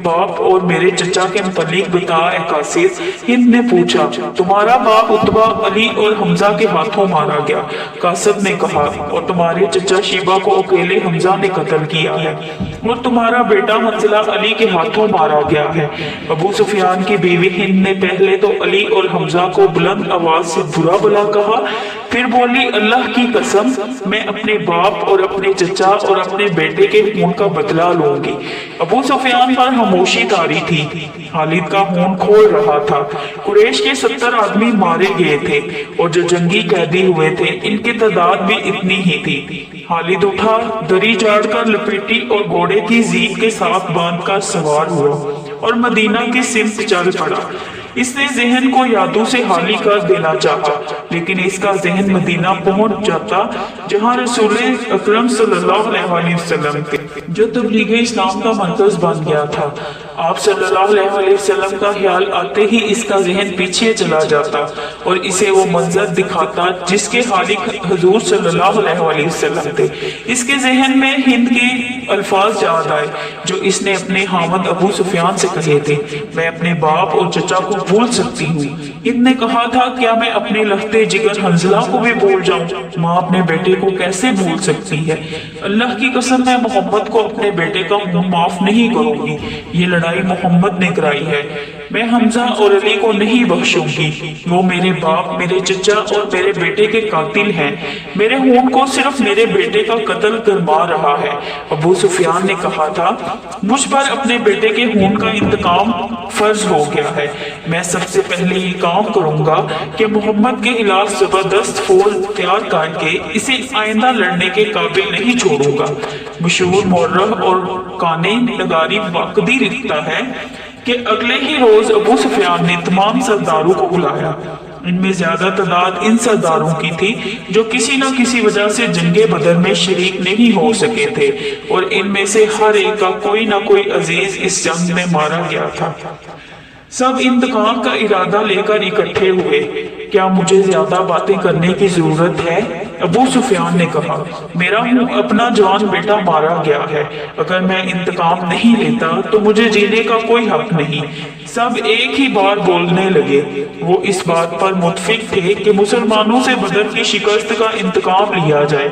बाप और मेरे चचा के मुतालिक बता कासिद। हिंद ने पूछा, तुम्हारा बाप उतबा अली और हमजा के हाथों मारा गया। कासिद ने कहा, और तुम्हारे चचा शिबा को अकेले हमजा ने कत्ल किया है और तुम्हारा बेटा हंजला अली के हाथों मारा गया है। अबू सुफियान की बीवी हिंद ने पहले तो अली और हमजा को बुलंद आवाज से बुरा भला कहा, फिर बोली, अल्लाह की कसम मैं अपने बाप और अपने चचा और अपने बेटे के खून का बदला लूंगी। अबू सुफियान पर खामोशी तारी थी। खालिद का खून खोल रहा था। कुरैश के 70 आदमी मारे गए थे और जो जंगी कैदी हुए थे इनकी तादाद भी इतनी ही थी। खालिद उठा, दरी झाड़कर लपेटी और घोड़े की जीप के साथ बांधकर सवार हुआ और मदीना की सिमत चल पड़ा। इसने जहन को यादों से खाली कर देना चाहा, लेकिन इसका जहन मदीना पहुंच जाता जहां रसूल अकरम सल्लल्लाहु अलैहि वसल्लम थे, जो तबलीग इस्लाम का मरकज बन गया था। आप सल्लल्लाहु अलैहि वसल्लम का ख्याल आते ही इसका जहन पीछे चला जाता और इसे वो मंजर दिखाता जिसके खालिक हुजूर सल्लल्लाहु अलैहि वसल्लम थे। इसके जहन में हिंद के अल्फाज याद आए जो इसने अपने हामद अबू सुफियान से कहे थे, मैं अपने बाप और चचा को भूल सकती हूँ। इनने कहा था, क्या मैं अपने लखते जिगर हंजला को भी भूल जाऊं? माँ अपने बेटे को कैसे भूल सकती है? अल्लाह की कसम मैं मोहम्मद को अपने बेटे का मुंह माफ नहीं करूंगी। ये लड़ाई मोहम्मद ने कराई है। मैं हमजा और अली को नहीं बख्शूंगी। वो मेरे बाप, मेरे चचा और मेरे बेटे के कातिल हैं। मेरे खून को सिर्फ मेरे बेटे का कत्ल गरमा रहा है। अबू सुफियान ने कहा था, मुझ पर अपने बेटे के खून का इंतकाम फर्ज हो गया है। मैं सबसे पहले ये काम करूंगा कि मोहम्मद के खिलाफ जबरदस्त फौज तैयार करके इसे आइंदा लड़ने के काबिल नहीं छोड़ूंगा। मशहूर मौर्रख और काने नगारी वाकदी लिखता है कि अगले ही रोज अबू सुफियान ने तमाम सरदारों को बुलाया। इनमें ज्यादा तादाद इन सरदारों की थी जो किसी न किसी वजह से जंगे बदर में शरीक नहीं हो सके थे और इनमें से हर एक का कोई न कोई अजीज इस जंग में मारा गया था। सब इंतकाम का इरादा लेकर इकट्ठे हुए। क्या मुझे ज्यादा बातें करने की जरूरत है? अबू सुफियान ने कहा, मेरा अपना जवान बेटा मारा गया है। अगर मैं इंतकाम नहीं लेता तो मुझे जीने का कोई हक नहीं। सब एक ही बार बोलने लगे। वो इस बात पर मुत्फिक थे कि मुसलमानों से बदर की शिकस्त का इंतकाम लिया जाए,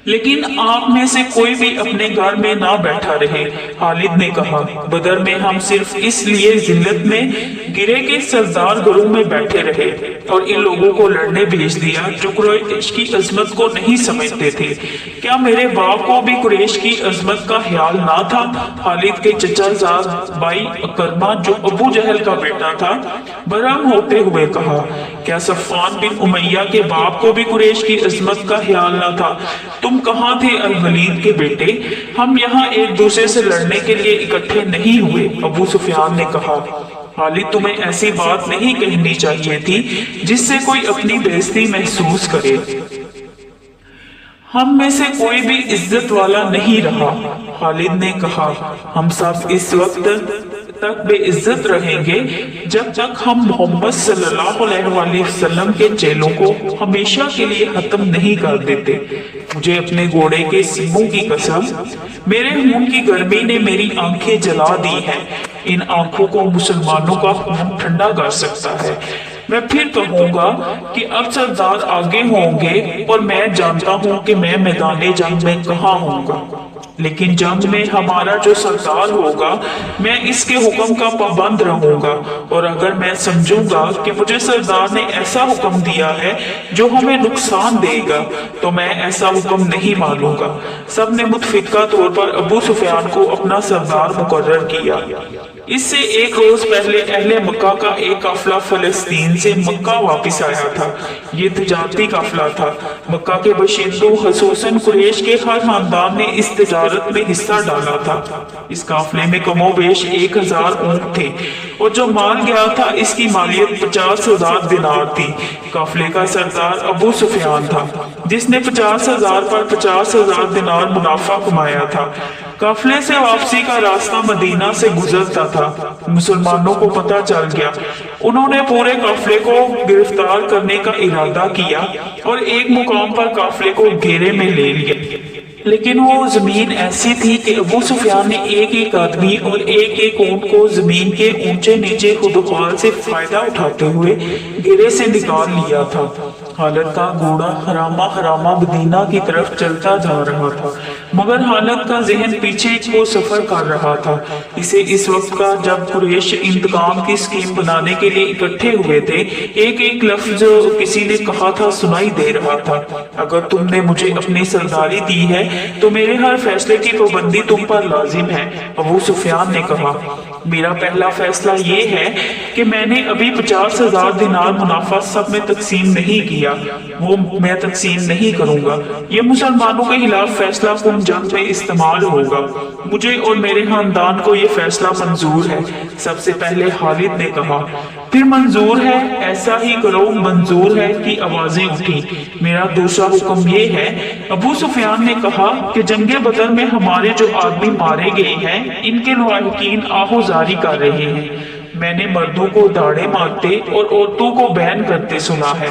लेकिन आप में से कोई भी अपने घर में ना बैठा रहे। खालिद ने कहा, बदर में हम सिर्फ इसलिए जिल्लत में गिरे के सरदार घरों में बैठे रहे और इन लोगों को लड़ने भेज दिया जो कुरैश की अजमत को नहीं समझते थे। क्या मेरे बाप को भी कुरैश की अजमत का ख्याल ना था? खालिद के चचाजाद भाई अकरमा जो अबू जहल का बेटा था बरहम होते हुए कहा, क्या सफ़वान बिन उमैया के बाप को भी कुरैश की अजमत का ख्याल ना था? तुम कहाँ थे अल वलीद के बेटे? हम यहाँ एक दूसरे से लड़ने के लिए इकट्ठे नहीं हुए। अबू सुफियान ने कहा, खालिद तुम्हें ऐसी बात नहीं कहनी चाहिए थी जिससे कोई अपनी बेइज्जती महसूस करे। हम में से कोई भी इज्जत वाला नहीं रहा। खालिद ने कहा, हम सब इस वक्त तक बेइज्जत रहेंगे जब तक हम मोहम्मद सल्लल्लाहु अलैहि वसल्लम के चेलों को हमेशा के लिए खत्म नहीं कर देते। मुझे अपने घोड़े के सिंगों की कसम, मेरे खून की गर्मी ने मेरी आंखें जला दी हैं। इन आंखों को मुसलमानों का खून ठंडा कर सकता है। मैं फिर कहूंगा कि अब सरदार आगे होंगे और मैं जानता हूँ कि मैं मैदान जंग में कहाँ होऊंगा, लेकिन जंग में हमारा जो सरदार होगा मैं इसके हुक्म का पाबंद रहूंगा, और अगर मैं समझूंगा कि मुझे सरदार ने ऐसा हुक्म दिया है जो हमें नुकसान देगा तो मैं ऐसा हुक्म नहीं मानूंगा। सब ने मुतफिका तौर पर अबू सुफियान को अपना सरदार मुकर्रर किया। इससे एक रोज पहले अहले मक्का का एक काफिला फलस्तीन से मक्का वापस आया था। ये तिजारती काफिला था। मक्का के बशिंदों खसूसन कुरैश के हर खानदान ने इस तिजारत में हिस्सा डाला था। इस काफिले में कमोबेश 1000 ऊंट थे और जो माल गया था इसकी मालियत 50,000 दिनार थी। काफिले का सरदार अबू सुफियान था जिसने 50,000 पर 50,000 दिनार मुनाफा कमाया था। काफिले से वापसी का रास्ता मदीना से गुजरता था। मुसलमानों को पता चल गया। उन्होंने पूरे काफिले को गिरफ्तार करने का इरादा किया और एक मुकाम पर काफिले को घेरे में ले लिया, लेकिन वो जमीन ऐसी थी कि अबू सुफियान ने एक एक आदमी और एक एक ऊंट को जमीन के ऊंचे नीचे खुदखाल से फायदा उठाते हुए घेरे से निकाल लिया था। हालत का घोड़ा हरामा हरामा मदीना की तरफ चलता जा रहा था, मगर हालत का जहन पीछे को सफर कर रहा था। इसे इस वक्त का जब कुरैश इंतकाम की स्कीम बनाने के लिए इकट्ठे हुए थे, एक एक लफ्ज किसी ने कहा था सुनाई दे रहा था। अगर तुमने मुझे अपनी सरदारी दी है तो मेरे हर फैसले की पाबंदी तुम पर लाजिम है। अबू सुफियान ने कहा, मेरा पहला फैसला ये है कि मैंने अभी 50,000 दिनार मुनाफा सब में तकसीम नहीं किया, वो मैं तकसीम नहीं करूंगा। ये मुसलमानों के खिलाफ फैसला कुन जंग में इस्तेमाल होगा। मुझे और मेरे खानदान को ये फैसला मंजूर है। सबसे पहले खालिद ने कहा, फिर मंजूर है, ऐसा ही करो, मंजूर है की आवाजें उठी। मेरा दूसरा हुक्म ये है। अबू सुफियान ने कहा कि जंगे बदर में हमारे जो आदमी मारे गए हैं इनके लवाहिकीन आहोजारी कर रहे हैं। मैंने मर्दों को दाढ़े मारते और औरतों को बैन करते सुना है।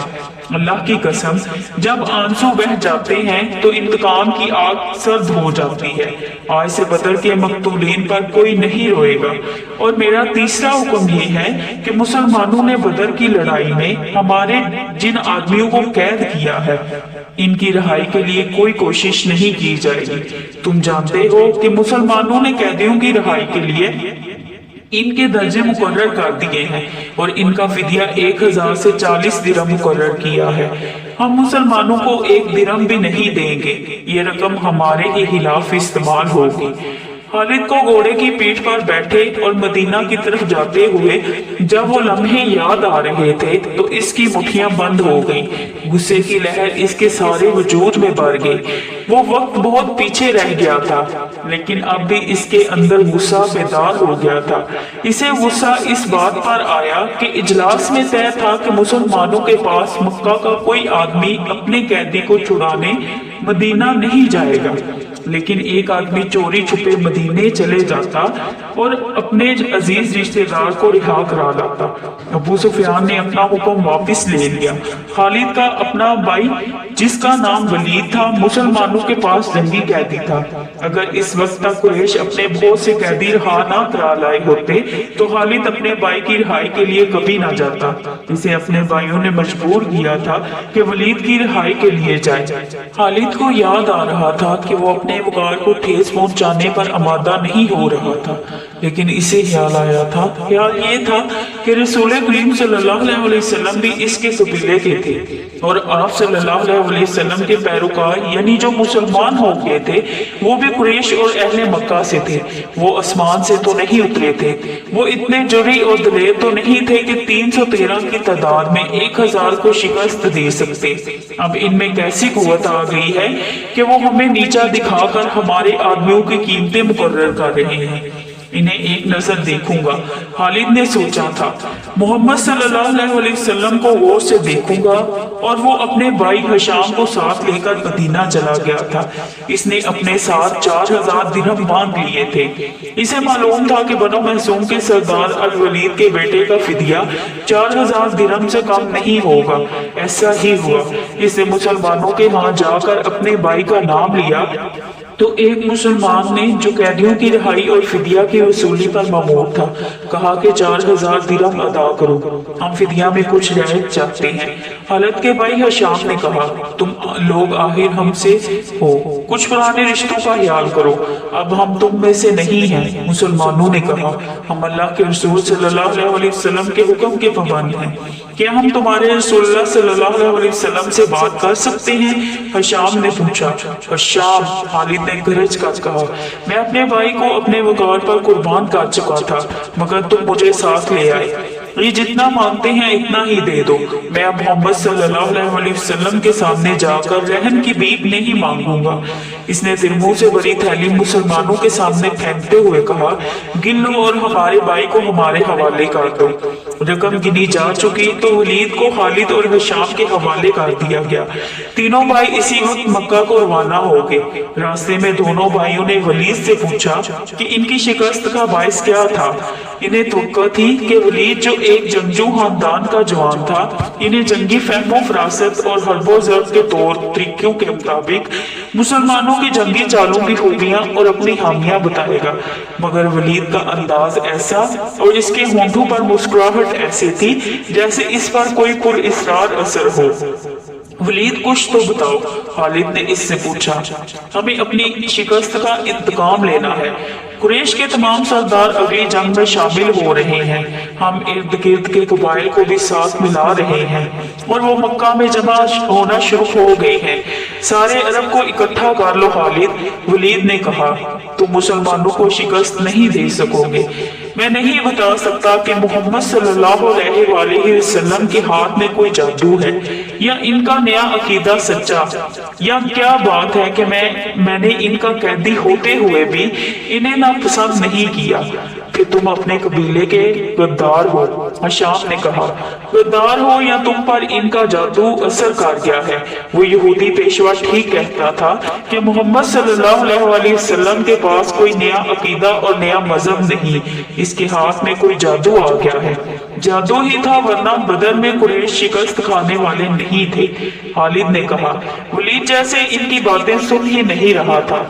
अल्लाह की कसम, जब आंसू बह जाते हैं तो इंतकाम की आग सर्द हो जाती है। आज से बदर के मकतूलीन पर कोई नहीं रोएगा। और मेरा तीसरा हुक्म ये है कि मुसलमानों ने बदर की लड़ाई में हमारे जिन आदमियों को कैद किया है इनकी रिहाई के लिए कोई कोशिश नहीं की जाएगी। तुम जानते हो कि मुसलमानों ने कैदियों की रिहाई के लिए इनके दर्जे मुकर्रर कर दिए हैं और इनका फिदिया 1000 से 40 दिरहम मुकर्रर किया है। हम मुसलमानों को 1 दिरहम भी नहीं देंगे। ये रकम हमारे ही खिलाफ इस्तेमाल होगी। खालिद को घोड़े की पीठ पर बैठे और मदीना की तरफ जाते हुए जब वो लम्हे याद आ रहे थे तो इसकी मुट्ठियां बंद हो गईं। गुस्से की लहर इसके सारे वजूद में भर गई। वो वक्त बहुत पीछे रह गया था, लेकिन अब भी इसके अंदर गुस्सा बेदार हो गया था। इसे गुस्सा इस बात पर आया कि इजलास में तय था कि मुसलमानों के पास मक्का का कोई आदमी अपने कैदी को छुड़ाने मदीना नहीं जाएगा, लेकिन एक आदमी चोरी छुपे मदीने चले जाता और अपने अजीज रिश्तेदार को रिहा करा लाता। अबू सुफियान ने अपना हुक्म वापस ले लिया। खालिद का अपना भाई जिसका नाम वलीद था मुसलमानों के पास जंगी कैदी था। अगर इस वक्त तक कुरैश अपने बहुत से कैदी रिहा ना करा लाए होते तो खालिद अपने भाई की रिहाई के लिए कभी ना जाता। इसे अपने भाइयों ने मजबूर किया था कि वलीद की रिहाई के लिए जाए। खालिद को याद आ रहा था कि वो अपने वकार को ठेस पहुंचाने पर आमादा नहीं हो रहा था, लेकिन इसे ख्याल आया था। ख्याल ये था कि रसूल करीम सल्लल्लाहु अलैहि वसल्लम भी इसके कबीले के थे और आप सल्लल्लाहु अलैहि वसल्लम के पैरोकार यानी जो मुसलमान हो गए थे वो भी कुरैश और अहले मक्का से थे। वो आसमान से तो नहीं उतरे थे। वो इतने जुर्री और दलेर तो नहीं थे कि 313 की तादाद में 1000 को शिकस्त दे सकते। अब इनमें कैसी कुव्वत आ गई है कि वो हमें नीचा दिखाकर हमारे आदमियों की कीमतें मुकर्रर कर रहे हैं। इन्हें एक नजर देखूंगा, खालिद ने सोचा था। मोहम्मद सल्लल्लाहु अलैहि वसल्लम को गौर से देखूंगा और वो अपने भाई हशाम को साथ लेकर मदीना चला गया था। इसने अपने साथ 4000 दिरहम बांध लिए थे। इसे मालूम था कि बनो महसूम के सरदार अल वलीद के बेटे का फिदिया 4000 दिरहम से कम नहीं होगा। ऐसा ही हुआ। इसने मुसलमानों के यहाँ जाकर अपने भाई का नाम लिया تو ایک مسلمان نے جو قیدیوں کی رہائی اور فدیہ کی وصولی پر مامور تھا کہا کہ 4000 درہم ادا کرو، ہم فدیہ میں کچھ رعایت چاہتے ہیں۔ خالد کے بھائی ہشام نے کہا تم لوگ آخر ہم سے ہو، کچھ پرانے رشتوں کا خیال کرو، اب ہم تم میں سے نہیں ہیں۔ مسلمانوں نے کہا ہم اللہ کے رسول صلی اللہ علیہ وسلم کے حکم کے پابند ہیں، کیا ہم تمہارے رسول اللہ صلی اللہ علیہ وسلم سے بات کر سکتے ہیں؟ ہشام نے پوچھا۔ ہشام، خالد نے گرج کر کہا، میں اپنے بھائی کو اپنے وقار پر قربان کر چکا تھا مگر تم مجھے ساتھ لے آئے، یہ جتنا مانگتے ہیں اتنا ہی دے دو، میں اب محمد صلی اللہ علیہ وسلم کے سامنے جا کر رہن کی بھیک نہیں مانگوں گا۔ اس نے درموں سے بڑی تھیلی مسلمانوں کے سامنے پھینکتے ہوئے کہا گن لو اور ہمارے بھائی کو ہمارے حوالے کر دو۔ رقم گنی جا چکی تو ولید کو خالد اور ہشام کے حوالے کر دیا گیا۔ تینوں بھائی اسی وقت مکہ کو روانہ ہو گئے۔ راستے میں دونوں بھائیوں نے ولید سے پوچھا کہ ان کی شکست کا باعث کیا تھا۔ انہیں توقع تھی کہ ولید جو ایک جنگجو خاندان کا جوان تھا انہیں جنگی فہم و فراست اور حرب و ضرب کے طور طریقوں کے مطابق مسلمانوں کی جنگی چالوں کی خوبیاں اور اپنی خامیاں بتائے گا، مگر ولید کا انداز ایسا اور اس کے ہونٹوں پر مسکراہٹ ایسی تھی جیسے اس پر کوئی پر اسرار اثر ہو۔ ولید کچھ تو بتاؤ، خالد نے اس سے پوچھا۔ ہمیں اپنی شکست کا انتقام لینا ہے، قریش کے تمام سردار اگلی جنگ میں شامل ہو رہے ہیں، ہم ارد گرد کے قبائل کو بھی ساتھ ملا رہے ہیں اور وہ مکہ میں جمع ہونا شروع ہو گئے ہیں، سارے عرب کو اکٹھا کر لو۔ خالد، ولید نے کہا، تم مسلمانوں کو شکست نہیں دے سکو گے۔ میں نہیں بتا سکتا کہ محمد صلی اللہ علیہ وآلہ وسلم کے ہاتھ میں کوئی جادو ہے یا ان کا نیا عقیدہ سچا، یا کیا بات ہے کہ میں نے ان کا قیدی ہوتے ہوئے بھی انہیں ناپسند نہیں کیا کہ تم اپنے قبیلے کے غدار ہو۔ ہشام نے کہا، غدار ہو یا تم پر ان کا جادو اثر کر گیا ہے۔ وہ یہودی پیشوا ٹھیک کہتا تھا کہ محمد صلی اللہ علیہ وآلہ وسلم کے پاس کوئی نیا عقیدہ اور نیا مذہب نہیں، اس کے ہاتھ میں کوئی جادو آ گیا ہے۔ جادو ہی تھا ورنہ بدر میں قریش شکست کھانے والے نہیں تھے۔ خالد نے کہا، ولید جیسے ان کی باتیں سن ہی نہیں رہا تھا،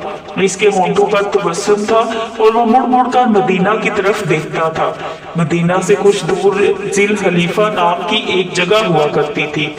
اس کے ہونٹوں پر تبسم تھا اور وہ مڑ مڑ کر مدینہ کی طرف دیکھتا تھا۔ مدینہ سے کچھ دور ذی الحلیفہ نام کی ایک جگہ ہوا کرتی تھی۔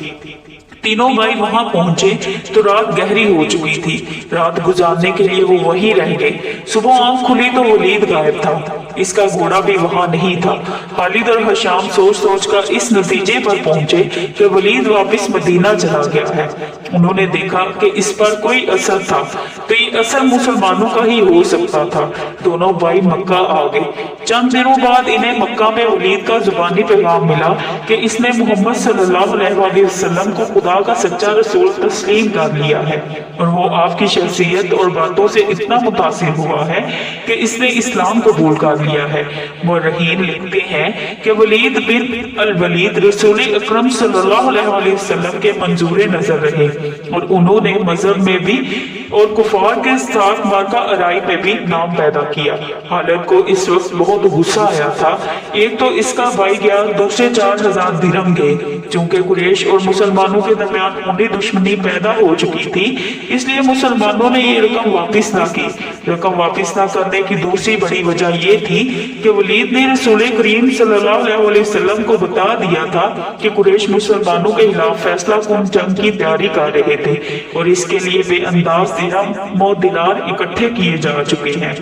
تینوں بھائی وہاں پہنچے تو رات گہری ہو چکی تھی، رات گزارنے کے لیے وہ وہیں رہ گئے۔ صبح آنکھ کھلی تو ولید غائب تھا، اس کا گھوڑا بھی وہاں نہیں تھا۔ خالد اور ہشام سوچ سوچ کر اس نتیجے پر پہنچے کہ ولید واپس مدینہ چلا گیا ہے۔ انہوں نے دیکھا کہ اس پر کوئی اثر تھا تو یہ اثر مسلمانوں کا ہی ہو سکتا تھا۔ دونوں بھائی مکہ آ گئے۔ چند دنوں بعد انہیں مکہ میں ولید کا زبانی پیغام ملا کہ اس نے محمد صلی اللہ علیہ وسلم کو خدا کا سچا رسول تسلیم کر لیا ہے، اور وہ آپ کی شخصیت اور باتوں سے اتنا متاثر ہوا ہے کہ اس نے اسلام قبول کر لیا ہے۔ مورخین لکھتے ہیں کہ ولید بن الولید رسول اکرم صلی اللہ علیہ وسلم کے منظور نظر رہے اور انہوں نے مذہب میں بھی اور کفار کے ساتھ مارکہ ارائی میں بھی نام پیدا کیا۔ خالد کو اس وقت بہت غصہ آیا تھا، ایک تو اس کا بھائی گیا، دوسرے 4000 درہم گئے۔ چونکہ قریش اور مسلمانوں کے درمیان خونی دشمنی پیدا ہو چکی تھی، اس لیے مسلمانوں نے یہ رقم واپس نہ کی۔ رقم واپس نہ کرنے کی دوسری بڑی وجہ یہ تھی کہ ولید نے رسول کریم صلی اللہ علیہ وسلم کو بتا دیا تھا کہ قریش مسلمانوں کے خلاف فیصلہ کن جنگ کی تیاری کر رہے تھے اور اس کے لیے بے انداز درہم و دینار اکٹھے کیے جا چکے ہیں۔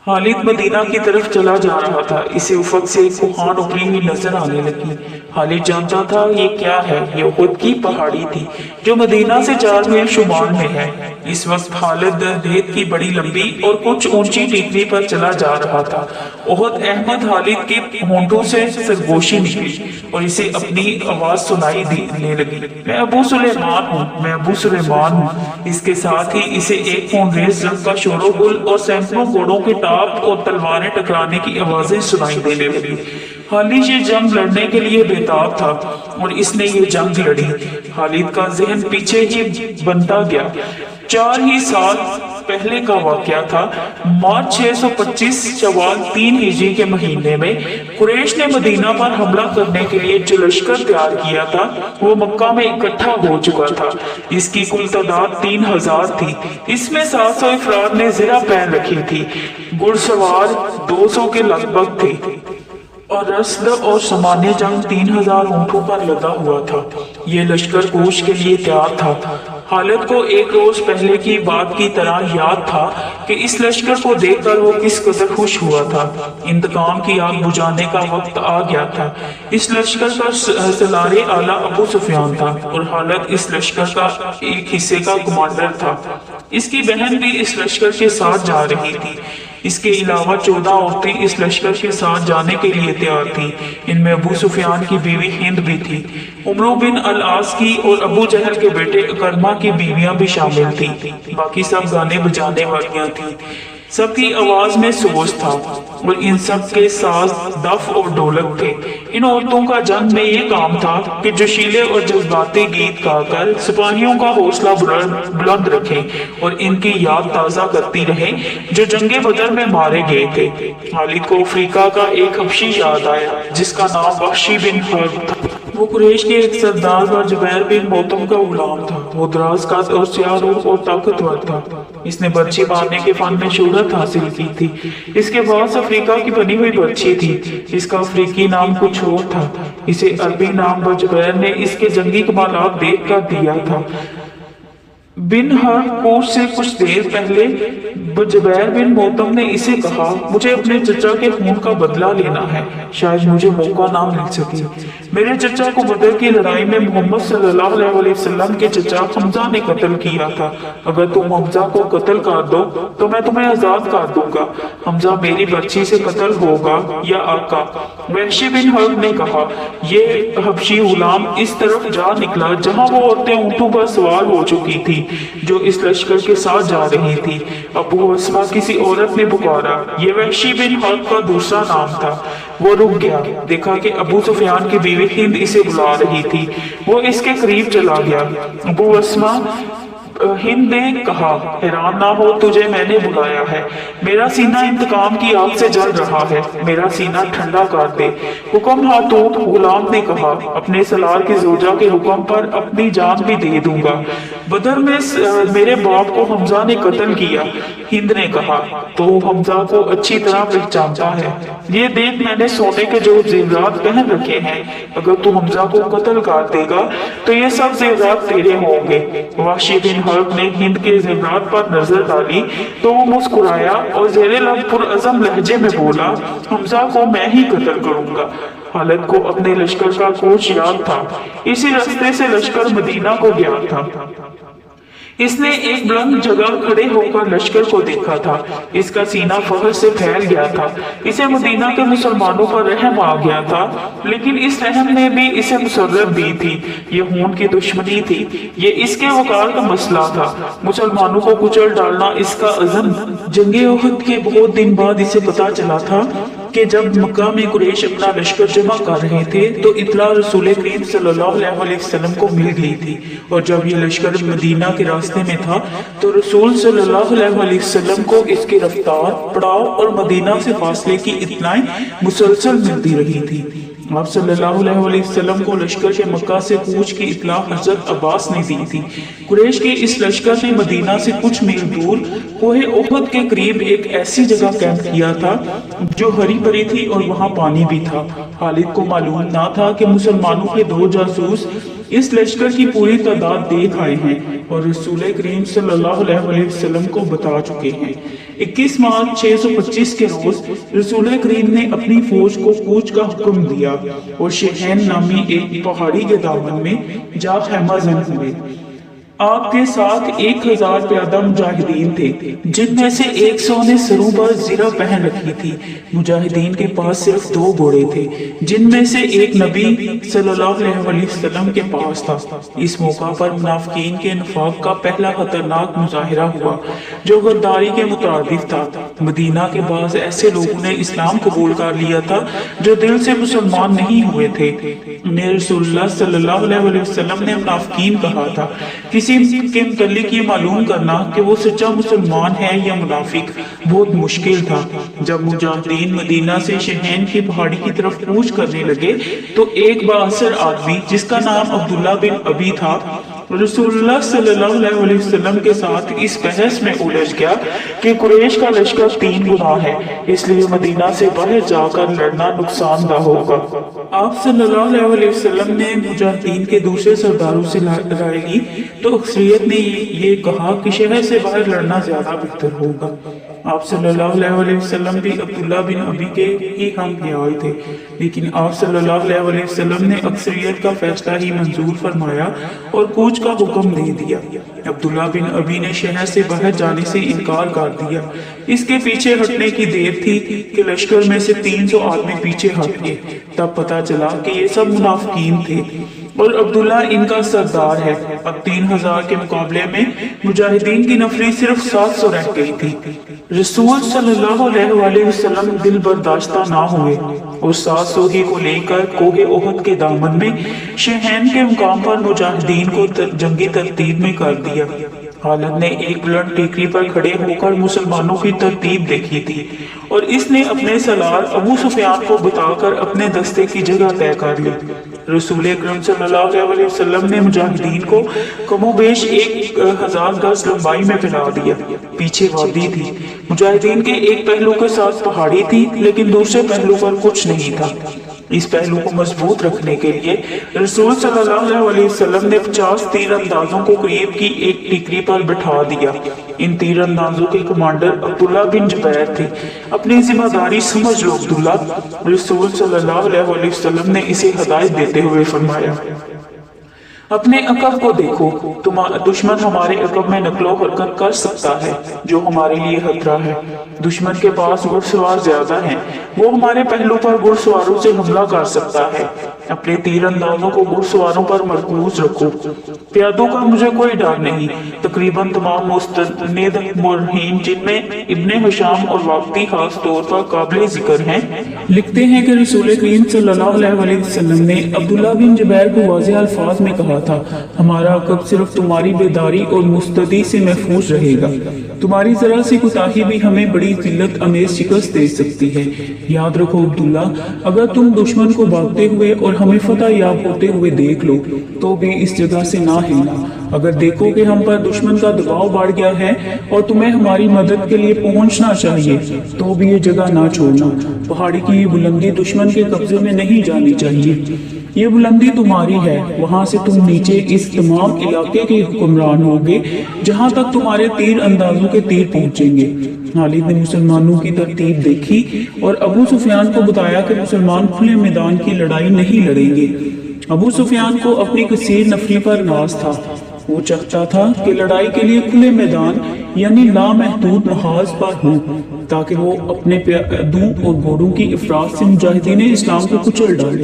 خالد مدینہ کی طرف چلا جا رہا تھا، اسے افق سے ایک کوہان ابھری ہوئی نظر آنے لگی۔ خالد جانتا تھا یہ کیا ہے، یہ احد کی پہاڑی تھی جو مدینہ سے 4 میل شمال میں ہے۔ اس وقت خالد ریت کی بڑی لمبی اور کچھ اونچی ٹیکری پر چلا جا رہا تھا۔ احد احمد خالد کے ہونٹوں سے سرگوشی نکلی اور اسے اپنی آواز سنائی دینے لگی، میں ابو سلیمان ہوں، میں ابو سلیمان ہوں۔ اس کے ساتھ ہی اسے ایک خون ریز رنگ کا شور و گل اور سینکڑوں گھوڑوں کے ٹاپ اور تلواریں ٹکرانے کی آوازیں سنائی دینے لگی۔ خالد یہ جنگ لڑنے کے لیے بےتاب تھا اور اس نے یہ جنگ لڑی۔ خالد کا ذہن پیچھے ہی بنتا گیا۔ 4 ہی سال पहले का वाकया था। मार्च 625 शवाल 3 हिजरी के महीने में कुरैश ने मदीना पर हमला करने के लिए जो लश्कर तैयार किया था वो मक्का में इकट्ठा हो चुका था। इसकी कुल तादाद 3000 थी। इसमें 700 अफराद ने ज़िरा पहन रखी थी। घुड़सवार 200 के लगभग थे और रस्द और सामान्य जंग 3000 ऊँटों पर लदा हुआ था। ये लश्कर कूच के लिए तैयार था। हालत को एक रोज पहले की बात की तरह याद था कि इस लश्कर को देखकर वो किस कदर खुश हुआ था। इंतकाम की आग बुझाने का वक्त आ गया था। इस लश्कर का सलारे आला अबू सुफियान था और हालत इस लश्कर का एक हिस्से का कमांडर था। इसकी बहन भी इस लश्कर के साथ जा रही थी। इसके अलावा 14 औरतें इस लश्कर के साथ जाने के लिए तैयार थी। इनमें अबू सुफियान की बीवी हिंद भी थी। उमर बिन अल आस की और अबू जहल के बेटे अकरमा की बीवियां भी शामिल थी। बाकी सब गाने बजाने वालियां थी। सबकी आवाज में सोच था और इन सब के साथ दफ और ढोलक थे। इन औरतों का जंग में ये काम था कि जोशीले और जज्बाती गीत गाकर सिपाहियों का हौसला बुलंद रखें और इनकी याद ताज़ा करती रहे जो जंगे बदर में मारे गए थे। खालिद को अफ्रीका का एक हबशी याद आया जिसका नाम वहशी बिन हर्ब था। वो कुरैश के एक सरदार और जुबैर बिन मोतम का गुलाम था। वो दराज कद और स्याह रूह और ताकतवर था। इसने बर्छी मारने के फन में शोहरत हासिल की थी। इसके पास अफ्रीका की बनी हुई बर्छी थी। इसका अफ्रीकी नाम कुछ और था। इसे अरबी नाम जुबैर ने इसके जंगी कमालात देख कर दिया था। बिन हर कोच से कुछ देर पहले जुबैर बिन मोतम ने इसे कहा, मुझे अपने चचा के खून का बदला लेना है, शायद मुझे मौका ना मिल सके। मेरे चचा को बदर की लड़ाई में मोहम्मद सल्लल्लाहु अलैहि वसल्लम के चचा हमजा ने कत्ल किया था। अगर तुम हमजा को कत्ल कर दो तो मैं तुम्हें आजाद कर दूंगा। हमजा मेरी बर्छी से कत्ल होगा या आका। वहशी बिन हर्ब ने कहा, ये हबशी गुलाम इस तरफ जा निकला जहां वो औरतें ऊंटों पर सवार हो चुकी थी जो इस लश्कर के साथ जा रही थी। अबू अस्मा किसी औरत ने पुकारा। ये वहशी बिन हर्ब का दूसरा नाम था। वो रुक गया। देखा कि अबू सुफियान की बीवी हिंद इसे बुला रही थी। वो इसके करीब चला गया। अबू अस्मा हिंद ने कहा, हैरान ना हो, तुझे मैंने बुलाया है। मेरा सीना इंतकाम की आग से जल रहा है, मेरा सीना ठंडा कर दे। हुक्म हाथों गुलाम ने कहा, अपने सलार की जोजा के हुक्म पर अपनी जान भी दे दूंगा। बदर में मेरे बाप को हमजा ने कत्ल किया। हिंद ने कहा, तो हमजा को अच्छी तरह पहचानता है। ये देख, मैंने सोने के जो जेवरात पहन रखे हैं। अगर तू हमजा को कत्ल कर देगा तो ये सब जेवरात तेरे होंगे। वहशी बिन हर्ब ने हिंद के जेवरात पर नजर डाली तो वो मुस्कुराया और ज़ेरे लब पुरअज़म लहजे में बोला, हमजा को मैं ही कत्ल करूंगा। हालत को अपने लश्कर का कोच याद था। इसी रास्ते से लश्कर मदीना को गया था। इसने एक बुलंद जगह खड़े होकर लश्कर को देखा था। इसका सीना फख्र से फैल गया था। इसे मदीना के मुसलमानों पर रहम आ गया था, लेकिन इस रहम ने भी इसे मुसर्रत दी थी। ये खून की दुश्मनी थी। ये इसके वकार का मसला था। मुसलमानों को कुचल डालना इसका अज़म। जंगे उहद के बहुत दिन बाद इसे पता चला था कि जब मक्का में कुरैश अपना लश्कर जमा कर रहे थे तो इत्तला रसूल करीम सल्लल्लाहु अलैहि वसल्लम को मिल गई थी। और जब ये लश्कर मदीना के रास्ते में था तो रसूल सल्लल्लाहु अलैहि वसल्लम को इसकी रफ्तार, पड़ाव और मदीना से फासले की इत्तलाएं मुसलसल मिलती रही थी। आप सल्लल्लाहु अलैहि वसल्लम को लश्कर के मक्का से कूच की इत्तला हज़रत अब्बास ने दी थी। कुरैश के इस लश्कर ने मदीना से कुछ मील दूर कोहे उहद के करीब एक ऐसी जगह कैंप किया था जो हरी भरी थी और वहां पानी भी था। खालिद को मालूम ना था कि मुसलमानों के 2 जासूस इस लश्कर की पूरी तादाद देख आए हैं और रसूल करीम सल्लल्लाहु अलैहि वसल्लम को बता चुके हैं। 21 मार्च 625 के रोज रसूल करीम ने अपनी फौज को कूच का हुक्म दिया और शेहन नामी एक पहाड़ी के दामन में जा खैमा जन हुए। आपके साथ 1000 प्यादा मुजाहिदीन थे, जिनमें से 100 ने सरों पर ज़िरा पहन रखी थी। मुजाहिदीन के पास सिर्फ 2 घोड़े थे, जिनमें से एक नबी सल्लल्लाहु अलैहि वसल्लम के पास था। इस मौका पर मुनाफिकीन के निफाक का पहला खतरनाक मुजाहिरा हुआ जो गद्दारी के मुतादिफ था। मदीना के पास ऐसे लोगों ने इस्लाम कबूल कर लिया था जो दिल से मुसलमान नहीं हुए थे। रसूलुल्लाह सल्लल्लाहु अलैहि वसल्लम ने मुनाफिकीन कहा था, किसी کسی کے متعلق یہ معلوم کرنا کہ وہ سچا مسلمان ہے یا منافق بہت مشکل تھا۔ جب مجاہدین مدینہ سے شہین کی پہاڑی کی طرف کوچ کرنے لگے تو ایک بااثر آدمی جس کا نام عبداللہ بن ابی تھا رسول اللہ صلی اللہ علیہ وسلم کے ساتھ اس بحث میں الجھ گیا کہ قریش کا لشکر 3 گنا ہے، اس لیے مدینہ سے باہر جا کر لڑنا نقصان دہ ہوگا۔ آپ صلی اللہ علیہ وسلم نے مجاہدین کے دوسرے سرداروں سے رائے لی تو اکثریت نے یہ کہا کہ شہر سے باہر لڑنا زیادہ بہتر ہوگا۔ آپ صلی اللہ علیہ وسلم بھی عبداللہ بن ابی کے ہی ہم خیال تھے، لیکن آپ صلی اللہ علیہ وسلم نے اکثریت کا فیصلہ ہی منظور فرمایا اور کوچ کا حکم دے دیا۔ عبداللہ بن ابی نے شہر سے باہر جانے سے انکار کر دیا۔ اس کے پیچھے ہٹنے کی دیر تھی کہ لشکر میں سے 300 آدمی پیچھے ہٹ گئے۔ تب پتا چلا کہ یہ سب منافقین تھے اور عبداللہ ان کا سردار ہے۔ اب 3000 کے مقابلے میں مجاہدین کی نفری صرف 700 رہ گئی تھی۔ رسول صلی اللہ علیہ وسلم دل برداشتہ نہ ہوئے اور 700 ہی کو لے کر کوہ احد کے دامن میں شہین کے مقام پر مجاہدین کو جنگی ترتیب میں کر دیا۔ خالد نے ایک بلند ٹیکری پر کھڑے ہو کر مسلمانوں کی ترتیب دیکھی تھی اور اس نے اپنے سالار ابو سفیان کو بتا کر اپنے دستے کی جگہ طے کر لی۔ رسول اکرم صلی اللہ علیہ وسلم نے مجاہدین کو کم و بیش 1000 گز لمبائی میں پھیلا دیا۔ پیچھے وادی تھی، مجاہدین کے ایک پہلو کے ساتھ پہاڑی تھی لیکن دوسرے پہلو پر کچھ نہیں تھا۔ اس پہلو کو مضبوط رکھنے کے لیے رسول صلی اللہ علیہ وسلم نے 50 تیر اندازوں کو قریب کی ایک ٹیکری پر بٹھا دیا۔ ان تیر اندازوں کے کمانڈر عبداللہ بن جبیر تھے۔ اپنی ذمہ داری سمجھ لو عبداللہ، رسول صلی اللہ علیہ وسلم نے اسے ہدایت دیتے ہوئے فرمایا۔ اپنے عقب کو دیکھو، دشمن ہمارے عقب میں نقل و حرکت کر سکتا ہے جو ہمارے لیے خطرہ ہے۔ دشمن کے پاس گھڑ سوار زیادہ ہیں، وہ ہمارے پہلو پر گھڑ سواروں سے حملہ کر سکتا ہے۔ اپنے تیر اندازوں کو گھڑ سواروں پر مرکوز رکھو۔ پیادوں کا مجھے کوئی ڈر نہیں۔ تقریباً تمام مستند مرہین جن میں ابن ہشام اور واقعی خاص طور پر قابل ذکر ہیں، لکھتے ہیں کہ رسول کریم صلی اللہ علیہ وسلم نے عبداللہ بن جبیر کو واضح الفاظ میں کہا تھا، ہمارا عقب صرف تمہاری بیداری اور مستعدی سے محفوظ رہے گا۔ تمہاری ذرا سی کوتاہی بھی ہمیں بڑی ذلت امیز شکست دے سکتی ہے۔ یاد رکھو عبداللہ، اگر تم دشمن کو بھاگتے ہوئے اور ہمیں فتح یاب ہوتے ہوئے دیکھ لو تو بھی اس جگہ سے نہ ہلنا۔ اگر دیکھو کہ ہم پر دشمن کا دباؤ بڑھ گیا ہے اور تمہیں ہماری مدد کے لیے پہنچنا چاہیے تو بھی یہ جگہ نہ چھوڑنا۔ پہاڑی کی یہ بلندی دشمن کے قبضے میں نہیں جانی چاہیے، یہ بلندی تمہاری ہے، وہاں سے تم نیچے اس تمام علاقے کے حکمران ہوگے جہاں تک تمہارے تیر اندازوں کے تیر پہنچیں گے۔ خالد نے مسلمانوں کی ترتیب دیکھی اور ابو سفیان کو بتایا کہ مسلمان کھلے میدان کی لڑائی نہیں لڑیں گے۔ ابو سفیان کو اپنی کثیر نفری پر ناز تھا، وہ چاہتا تھا کہ لڑائی کے لیے کھلے میدان یعنی لامحدود محاذ پر ہوں تاکہ وہ اپنے پیادوں اور گھوڑوں کی افراد سے مجاہدین اسلام کو کچل ڈالے۔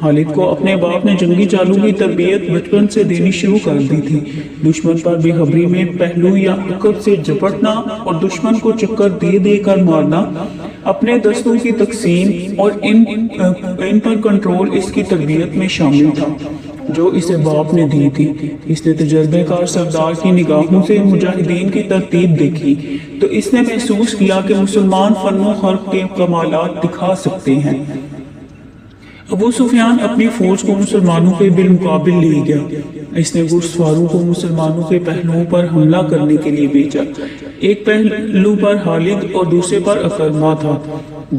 خالد کو اپنے باپ نے جنگی چالوں کی تربیت بچپن سے دینی شروع کر دی تھی۔ دشمن پر بے خبری میں پہلو یا عقب سے جپٹنا اور دشمن کو چکر دے دے کر مارنا، اپنے دستوں کی تقسیم اور ان پر کنٹرول اس کی تربیت میں شامل تھا جو اسے باپ نے دی تھی۔ اس نے تجربے کار سردار کی نگاہوں سے مجاہدین کی ترتیب دیکھی تو اس نے محسوس کیا کہ مسلمان فن و حرف کے کمالات دکھا سکتے ہیں۔ ابو سفیان اپنی فوج کو مسلمانوں کے بالمقابل لے گیا۔ اس نے گھڑ سواروں کو مسلمانوں کے پہلوؤں پر حملہ کرنے کے لیے بھیجا۔ ایک پہلو پر خالد اور دوسرے پر اکرمہ تھا،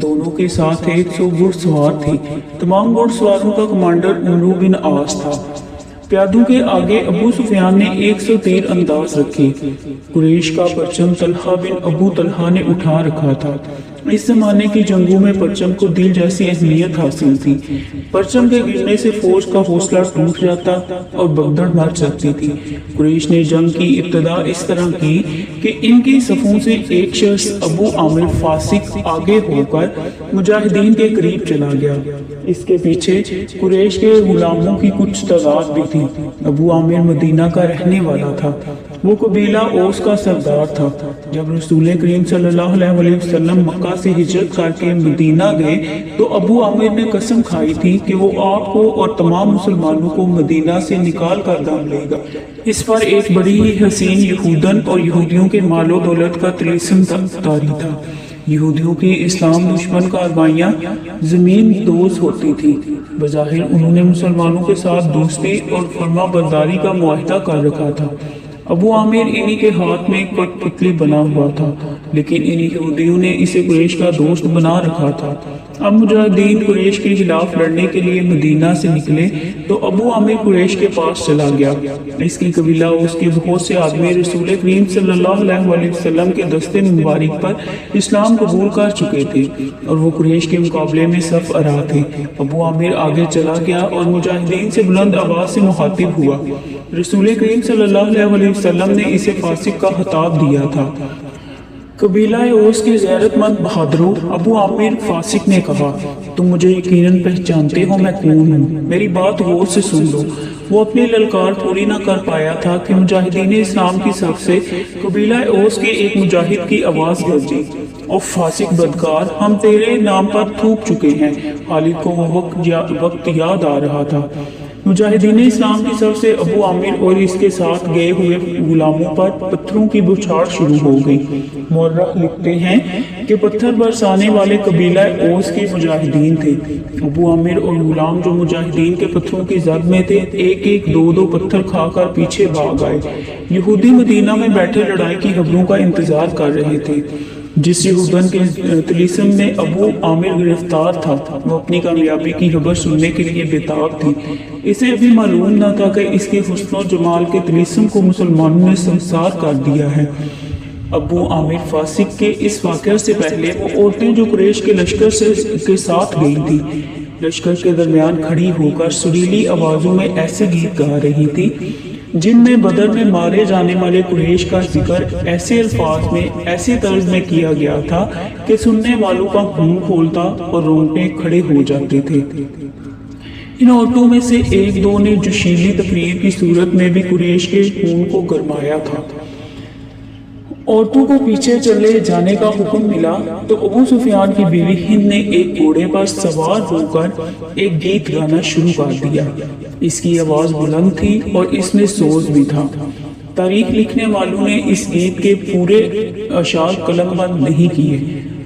دونوں کے ساتھ 100 گھڑ سوار تھی۔ تمام گھڑ سواروں کا کمانڈر عمرو بن عاص تھا۔ پیادوں کے آگے ابو سفیان نے 100 تیر انداز رکھے۔ قریش کا پرچم طلحہ بن ابو طلحہ نے اٹھا رکھا تھا۔ اس زمانے کی جنگوں میں پرچم کو دل جیسی اہمیت حاصل تھی۔ پرچم کے گرنے سے فوج کا حوصلہ ٹوٹ جاتا اور بگدڑ مر جاتی تھی۔ قریش نے جنگ کی ابتدا اس طرح کی کہ ان کی صفوں سے ایک شخص ابو عامر فاسق آگے ہو کر مجاہدین کے قریب چلا گیا۔ اس کے پیچھے قریش کے غلاموں کی کچھ تعداد بھی تھی۔ ابو عامر مدینہ کا رہنے والا تھا۔ وہ قبیلہ اوس کا سردار تھا۔ جب رسول کریم صلی اللہ علیہ وسلم مکہ سے ہجرت کر کے مدینہ گئے تو ابو عامر نے قسم کھائی تھی کہ وہ آپ کو اور تمام مسلمانوں کو مدینہ سے نکال کر دام لے گا۔ اس پر ایک بڑی ہی حسین یہودن اور یہودیوں کے مال و دولت کا طلسم طاری تھا۔ یہودیوں کی اسلام دشمن کارروائیاں زمین دوز ہوتی تھی۔ بظاہر انہوں نے مسلمانوں کے ساتھ دوستی اور فرما برداری کا معاہدہ کر رکھا تھا۔ ابو عامر انہی کے ہاتھ میں کٹ پتلی بنا ہوا تھا، لیکن انہی یہودیوں نے اسے قریش کا دوست بنا رکھا تھا۔ اب مجاہدین قریش کے خلاف لڑنے کے لیے مدینہ سے نکلے تو ابو عامر قریش کے پاس چلا گیا۔ اس کی قبیلہ اس کے بہت سے آدمی رسول کریم صلی اللہ علیہ وسلم کے دستے مبارک پر اسلام قبول کر چکے تھے اور وہ قریش کے مقابلے میں صف آرا تھے۔ ابو عامر آگے چلا گیا اور مجاہدین سے بلند آواز سے مخاطب ہوا۔ رسول کریم صلی اللہ علیہ وسلم نے اسے فاسق کا خطاب دیا تھا۔ قبیلہ اوس کے غیرت مند بہادروں، ابو عامر فاسق نے کہا، تم مجھے یقیناً پہچانتے ہو میں کون ہوں، میری بات غور سے سن لو۔ وہ اپنی للکار پوری نہ کر پایا تھا کہ مجاہدین اسلام کی صف سے قبیلہ اوس کے ایک مجاہد کی آواز گرجی، او فاسق بدکار، ہم تیرے نام پر تھوک چکے ہیں۔ خالد کو وہ وقت یاد آ رہا تھا۔ مجاہدین اسلام کی صف سے ابو عامر اور اس کے ساتھ گئے ہوئے غلاموں پر پتھروں کی بوچھاڑ شروع ہو گئی۔ مورخ لکھتے ہیں کہ پتھر برسانے والے قبیلہ اوس کے مجاہدین تھے۔ ابو عامر اور غلام جو مجاہدین کے پتھروں کی زد میں تھے، ایک ایک دو پتھر کھا کر پیچھے بھاگ آئے۔ یہودی مدینہ میں بیٹھے لڑائی کی خبروں کا انتظار کر رہے تھے۔ جس یہودن کے طلسم میں ابو عامر گرفتار تھا، وہ اپنی کامیابی کی خبر سننے کے لیے بےتاب تھی۔ اسے ابھی معلوم نہ تھا کہ اس کے حسن و جمال کے طلسم کو مسلمانوں نے سنسار کر دیا ہے۔ ابو عامر فاسق کے اس واقعہ سے پہلے وہ عورتیں جو قریش کے لشکر کے ساتھ گئی تھی، لشکر کے درمیان کھڑی ہو کر سریلی آوازوں میں ایسے گیت گا رہی تھی جن میں بدر میں مارے جانے والے قریش کا ذکر ایسے الفاظ میں، ایسی طرز میں کیا گیا تھا کہ سننے والوں کا خون کھولتا اور رونگٹے کھڑے ہو جاتے تھے۔ ان عورتوں میں سے ایک دو نے جوشیلی تقریر کی صورت میں بھی قریش کے خون کو گرمایا تھا۔ عورتوں کو پیچھے چلے جانے کا حکم ملا تو ابو سفیان کی بیوی ہند نے ایک گھوڑے پر سوار ہو کر ایک گیت گانا شروع کر دیا۔ اس کی آواز بلند تھی اور اس میں سوز بھی تھا۔ تاریخ لکھنے والوں نے اس گیت کے پورے اشعار قلم بند نہیں کیے۔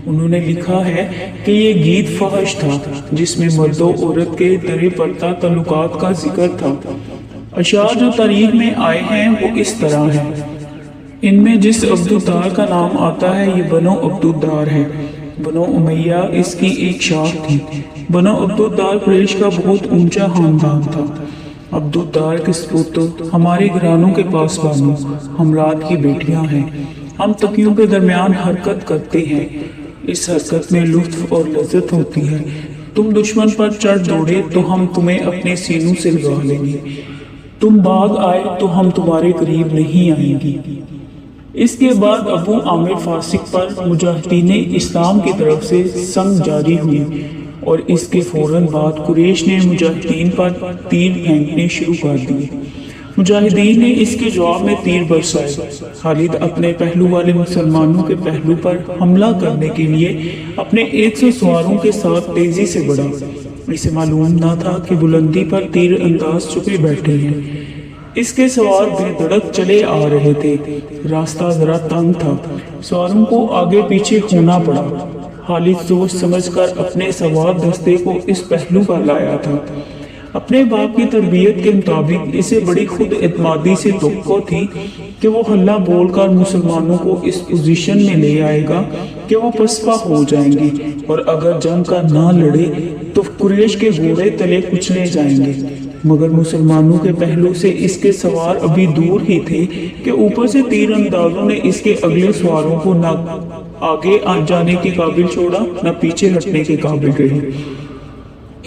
انہوں نے لکھا ہے کہ یہ گیت فحش تھا جس میں مرد و عورت کے در پردہ تعلقات کا ذکر تھا۔ اشعار جو تاریخ میں آئے ہیں وہ اس طرح ہیں۔ ان میں جس عبدالدار کا نام آتا ہے یہ بنو عبدالدار ہے۔ بنو امیہ اس کی ایک شاخ تھی۔ بنو عبدالدار قریش کا بہت اونچا خاندان تھا۔ عبدالدار کے سپوتو ہمارے گھرانوں کے پاس بانو، ہم رات کی بیٹیاں ہیں، ہم تکیوں کے درمیان حرکت کرتے ہیں، اس حرکت میں لطف اور لذت ہوتی ہے۔ تم دشمن پر چڑھ دوڑے تو ہم تمہیں اپنے سینوں سے لگا لیں گے، تم باغ آئے تو ہم تمہارے قریب نہیں آئیں گی۔ اس کے بعد ابو عامر فاسق پر مجاہدین اسلام کی طرف سے سنگ جاری ہوئی اور اس کے فوراً بعد قریش نے مجاہدین پر تیر پھینکنے شروع کر دیے۔ مجاہدین نے اس کے جواب میں تیر برسائے۔ خالد اپنے پہلو والے مسلمانوں کے پہلو پر حملہ کرنے کے لیے اپنے 100 سواروں کے ساتھ تیزی سے بڑھا۔ اسے معلوم نہ تھا کہ بلندی پر تیر انداز چھپے بیٹھے ہیں۔ اس کے سوار بے دھڑک چلے آ رہے تھے۔ راستہ ذرا تنگ تھا، سواروں کو آگے پیچھے ہونا پڑا۔ خالد سوچ سمجھ کر اپنے سوار دستے کو اس پہلو پر لایا تھا۔ اپنے باپ کی تربیت کے مطابق اسے بڑی خود اعتمادی سے توقع تھی کہ وہ ہلہ بول کر مسلمانوں کو اس پوزیشن میں لے آئے گا کہ وہ پسپا ہو جائیں گے اور اگر جنگ کا نہ لڑے تو قریش کے گھوڑے تلے کچلے جائیں گے۔ مگر مسلمانوں کے پہلو سے اس کے سوار ابھی دور ہی تھے کہ اوپر سے تیر اندازوں نے اس کے اگلے سواروں کو نہ آگے جانے کے قابل چھوڑا نہ پیچھے ہٹنے کے قابل رہے۔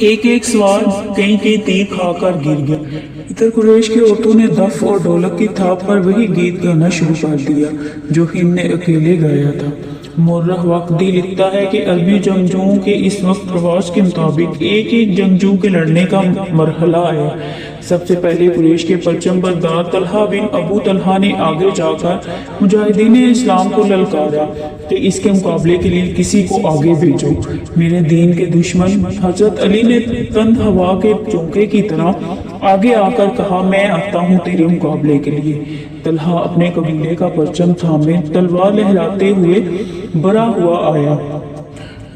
ایک ایک سوار کئی تیر کھا کر گر گیا۔ ادھر قریش کی عورتوں نے دف اور ڈھولک کی تھاپ پر وہی گیت گانا شروع کر دیا جو ہند نے اکیلے گایا تھا۔ مورخ واقعی لکھتا ہے کہ عربی جنگجوؤں کے اس وقت رواج کے مطابق ایک ایک جنگجو کے لڑنے کا مرحلہ آیا۔ سب سے پہلے قریش کے پرچم بردار طلحہ بن ابو طلحہ نے آگے جا کر مجاہدین اسلام کو للکارا کہ اس کے مقابلے کے لیے کسی کو آگے بھیجو۔ میرے دین کے دشمن حضرت علی نے تند ہوا کے چونکے کی طرح آگے آ کر کہا، میں آتا ہوں تیرے مقابلے کے لیے۔ طلحہ اپنے قبیلے کا پرچم تھامے تلوار لہراتے ہوئے بڑا ہوا آیا،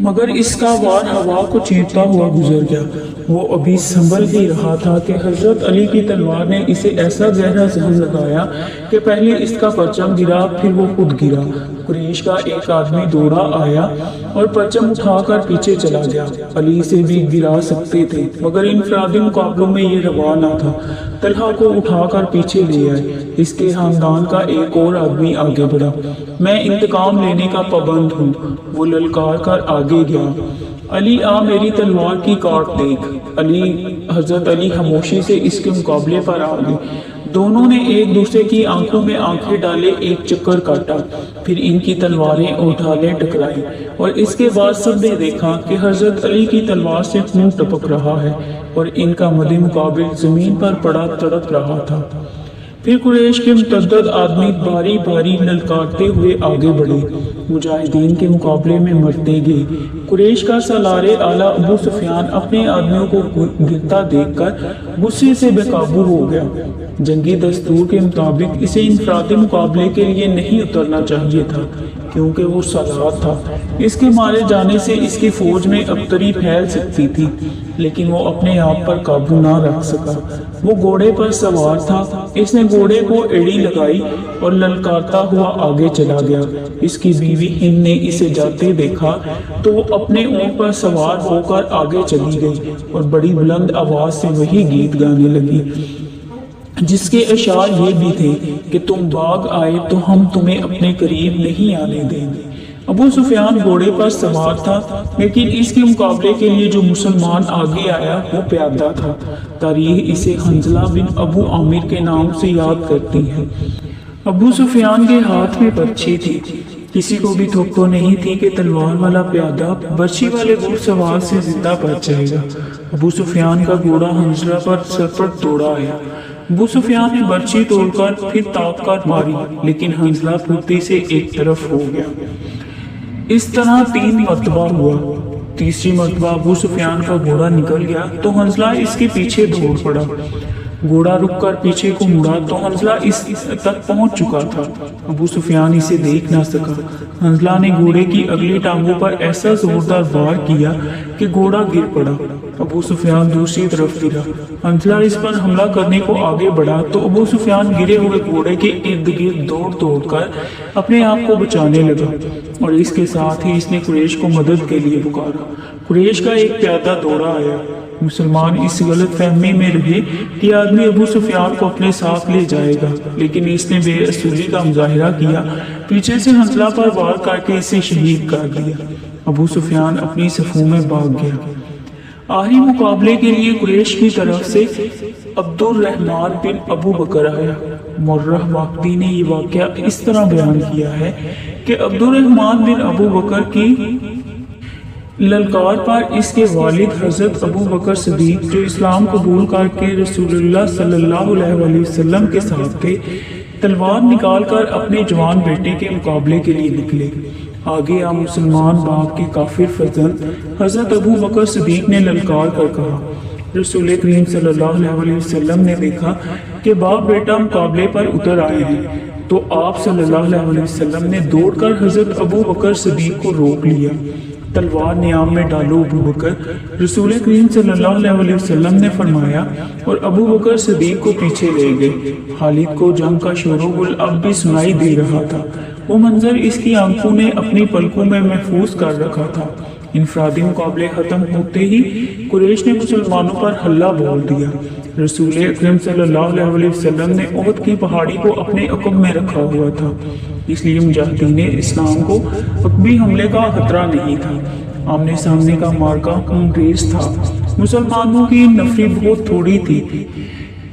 مگر اس کا وار ہوا کو چیرتا ہوا گزر گیا۔ وہ ابھی سنبھل ہی رہا تھا کہ حضرت علی کی تلوار نے اسے ایسا گہرا زخم لگایا کہ پہلے اس کا پرچم گرا، پھر وہ خود گرا۔ قریش کا ایک آدمی دوڑا آیا اور پرچم اٹھا کر پیچھے چلا گیا۔ علی سے بھی گرا سکتے تھے، مگر انفرادی مقابلوں میں یہ روا نہ تھا۔ طلحہ کو اٹھا کر پیچھے لے آئے۔ اس کے خاندان کا ایک اور آدمی آگے بڑھا، میں انتقام لینے کا پابند ہوں، وہ للکار کر آگے گیا، علی آ میری تلوار کی کاٹ دیکھ۔ حضرت علی خاموشی سے اس کے مقابلے پر آ گئے۔ دونوں نے ایک دوسرے کی آنکھوں میں آنکھیں ڈالے، ایک چکر کاٹا، پھر ان کی تلواریں اور ڈھالیں ٹکرائی، اور اس کے بعد سب نے دیکھا کہ حضرت علی کی تلوار سے خون ٹپک رہا ہے اور ان کا مد مقابل زمین پر پڑا تڑپ رہا تھا۔ پھر قریش کے متعدد آدمی باری باری للکارتے ہوئے آگے بڑھے، مجاہدین کے مقابلے میں مرتے گئے۔ قریش کا سالار اعلیٰ ابو سفیان اپنے آدمیوں کو گرتا دیکھ کر غصے سے بے قابو ہو گیا۔ جنگی دستور کے مطابق اسے انفرادی مقابلے کے لیے نہیں اترنا چاہیے تھا، کیونکہ وہ سالار تھا۔ اس کے مارے جانے سے اس کی فوج میں ابتری پھیل سکتی تھی، لیکن وہ اپنے آپ پر قابو نہ رکھ سکا۔ وہ گھوڑے پر سوار تھا، اس نے گھوڑے کو ایڑی لگائی اور للکارتا ہوا آگے چلا گیا۔ اس کی بیوی ہند نے اسے جاتے دیکھا تو وہ اپنے اونٹ پر سوار ہو کر آگے چلی گئی اور بڑی بلند آواز سے وہی گیت گانے لگی، جس کے اشعار یہ بھی تھے کہ تم باغ آئے تو ہم تمہیں اپنے قریب نہیں آنے دیں گے۔ ابو سفیان گھوڑے پر سوار تھا، لیکن اس کے مقابلے کے لیے جو مسلمان آگے آیا وہ پیادہ تھا۔ تاریخ اسے حنظلہ بن ابو عامر کے نام سے یاد کرتی ہے۔ ابو سفیان کے ہاتھ میں برچھی تھی، کسی کو بھی توقع نہیں تھی کہ تلوار والا پیادہ برچھی والے گھوڑ سوار سے زندہ بچ جائے گا۔ ابو سفیان کا گھوڑا حنظلہ پر سرپٹ دوڑا آیا۔ ابو سفیان نے برچھی توڑ کر پھر تاپ کر ماری، لیکن حنظلہ پھرتی سے ایک طرف ہو گیا۔ اس طرح 3 مرتبہ ہوا۔ تیسری مرتبہ ابو سفیان کا گھوڑا نکل گیا تو حنظلہ اس کے پیچھے دوڑ پڑا۔ گھوڑا رک کر پیچھے کو مڑا تو حنظلہ اس تک پہنچ چکا تھا۔ ابو سفیان اسے دیکھ نہ سکا۔ حنظلہ نے گھوڑے کی اگلی ٹانگوں پر ایسا زوردار وار کیا کہ گھوڑا گر پڑا۔ ابو سفیان دوسری طرف گرا۔ حنظلہ اس پر حملہ کرنے کو آگے بڑھا تو ابو سفیان گرے ہوئے گھوڑے کے ارد گرد دوڑ کر اپنے آپ کو بچانے لگا، اور اس کے ساتھ ہی اس نے قریش کو مدد کے لیے پکارا۔ قریش کا ایک پیادہ دوڑا آیا۔ مسلمان اس غلط فہمی میں رہے کہ آدمی ابو سفیان کو اپنے ساتھ لے جائے گا، لیکن اس نے بے اصولی کا مظاہرہ کیا، پیچھے سے حنظلہ پر وار کر کے اسے شہید کر دیا۔ ابو سفیان اپنی صفوں میں بھاگ گیا۔ آخری مقابلے کے لیے قریش کی طرف سے عبد الرحمن بن ابو بکر آیا۔ مرہ واقعی نے یہ واقعہ اس طرح بیان کیا ہے کہ عبد الرحمن بن ابو بکر کی للکار پر اس کے والد حضرت ابو بکر صدیق، جو اسلام قبول کر کے رسول اللہ صلی اللہ علیہ وسلم کے ساتھ تھے، تلوار نکال کر اپنے جوان بیٹے کے مقابلے کے لیے نکلے۔ آگے مسلمان باپ کے کافر فرزند حضرت ابو بکر صدیق نے للکار کر کہا۔ رسول کریم صلی اللہ علیہ وسلم نے دیکھا کہ باپ بیٹا مقابلے پر اتر آئے ہیں، تو آپ صلی اللہ علیہ وسلم نے دوڑ کر حضرت ابو بکر صدیق کو روک لیا۔ تلوار نیام میں ڈالو ابو بکر، رسول کریم صلی اللہ علیہ وسلم نے فرمایا، اور ابو بکر صدیق کو پیچھے لے گئے۔ خالد کو جنگ کا شور و غل اب بھی سنائی دے رہا تھا۔ وہ منظر اس کی آنکھوں نے اپنی پلکوں میں محفوظ کر رکھا تھا۔ انفرادی مقابلے ختم ہوتے ہی قریش نے مسلمانوں پر حلہ بول دیا۔ رسول اکرم صلی اللہ علیہ وسلم نے احد کی پہاڑی کو اپنے عقب میں رکھا ہوا تھا، اس لیے مجاہدین اسلام کو عقبی حملے کا خطرہ نہیں تھا۔ آمنے سامنے کا مارکا انگریز تھا۔ مسلمانوں کی نفری بہت تھوڑی تھی،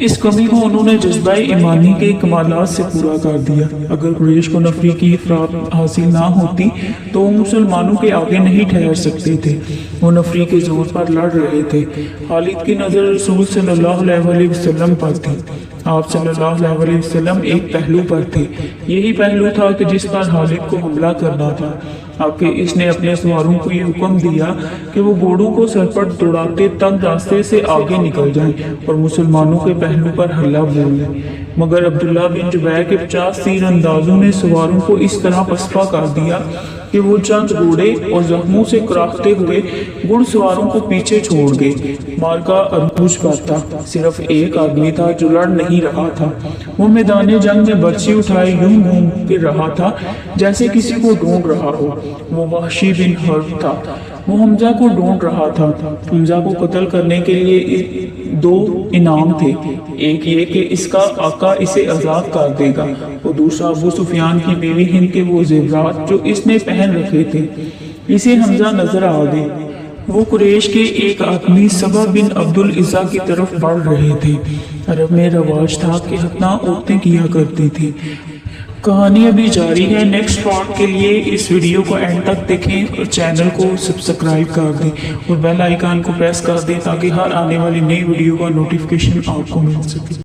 इस कमी को उन्होंने जज्बा ईमानी के कमालात से पूरा कर दिया। अगर कुरैश को नफरी की अफराद हासिल ना होती तो वो मुसलमानों के आगे नहीं ठहर सकते थे। वो नफरी के जोर पर लड़ रहे थे। खालिद की नज़र रसूल सल्लल्लाहु अलैहि वसल्लम पर थी। आप सल्लल्लाहु अलैहि वसल्लम एक पहलू पर थे। यही पहलू था कि जिस पर खालिद को हमला करना था। आपके इसने अपने सवारों को ये हुक्म दिया कि वो घोड़ों को सरपट दौड़ाते तंग रास्ते से आगे निकल जाएं और मुसलमानों के पहलू पर हल्ला बोल लें। मगर अब्दुल्ला बिन जुबैर के 50 तीर अंदाजों ने सवारों को इस तरह पसपा कर दिया कि वो चंद घोड़े और जख्मों से कराहते हुए घुड़सवारों को पीछे छोड़ गए। मार्का अरूज पर था। सिर्फ एक आदमी था जो लड़ नहीं रहा था। वो मैदान जंग में बर्छी उठाए यूं घूम फिर रहा था जैसे किसी को ढूंढ रहा हो। वो वहशी बिन हर्ब था। वो हमजा को ढूंढ रहा था। हमजा को कत्ल करने के लिए 2 इनाम थे। एक ये कि इसका आका इसे आज़ाद कर देगा और दूसरा अबू सुफियान की बीवी हिंद के वो जेवरात जो इसने पहन रखे थे। इसे हमजा नजर आ गए। वो कुरैश के एक आदमी सबा बिन अब्दुल इज़्ज़ा की तरफ बढ़ रहे थे। अरब में रवाज था कि हत्ना औरतें किया करती थी। कहानी अभी जारी है। नेक्स्ट पार्ट के लिए इस वीडियो को एंड तक देखें और चैनल को सब्सक्राइब कर दें और बेल आइकन को प्रेस कर दें ताकि हर आने वाली नई वीडियो का नोटिफिकेशन आपको मिल सके।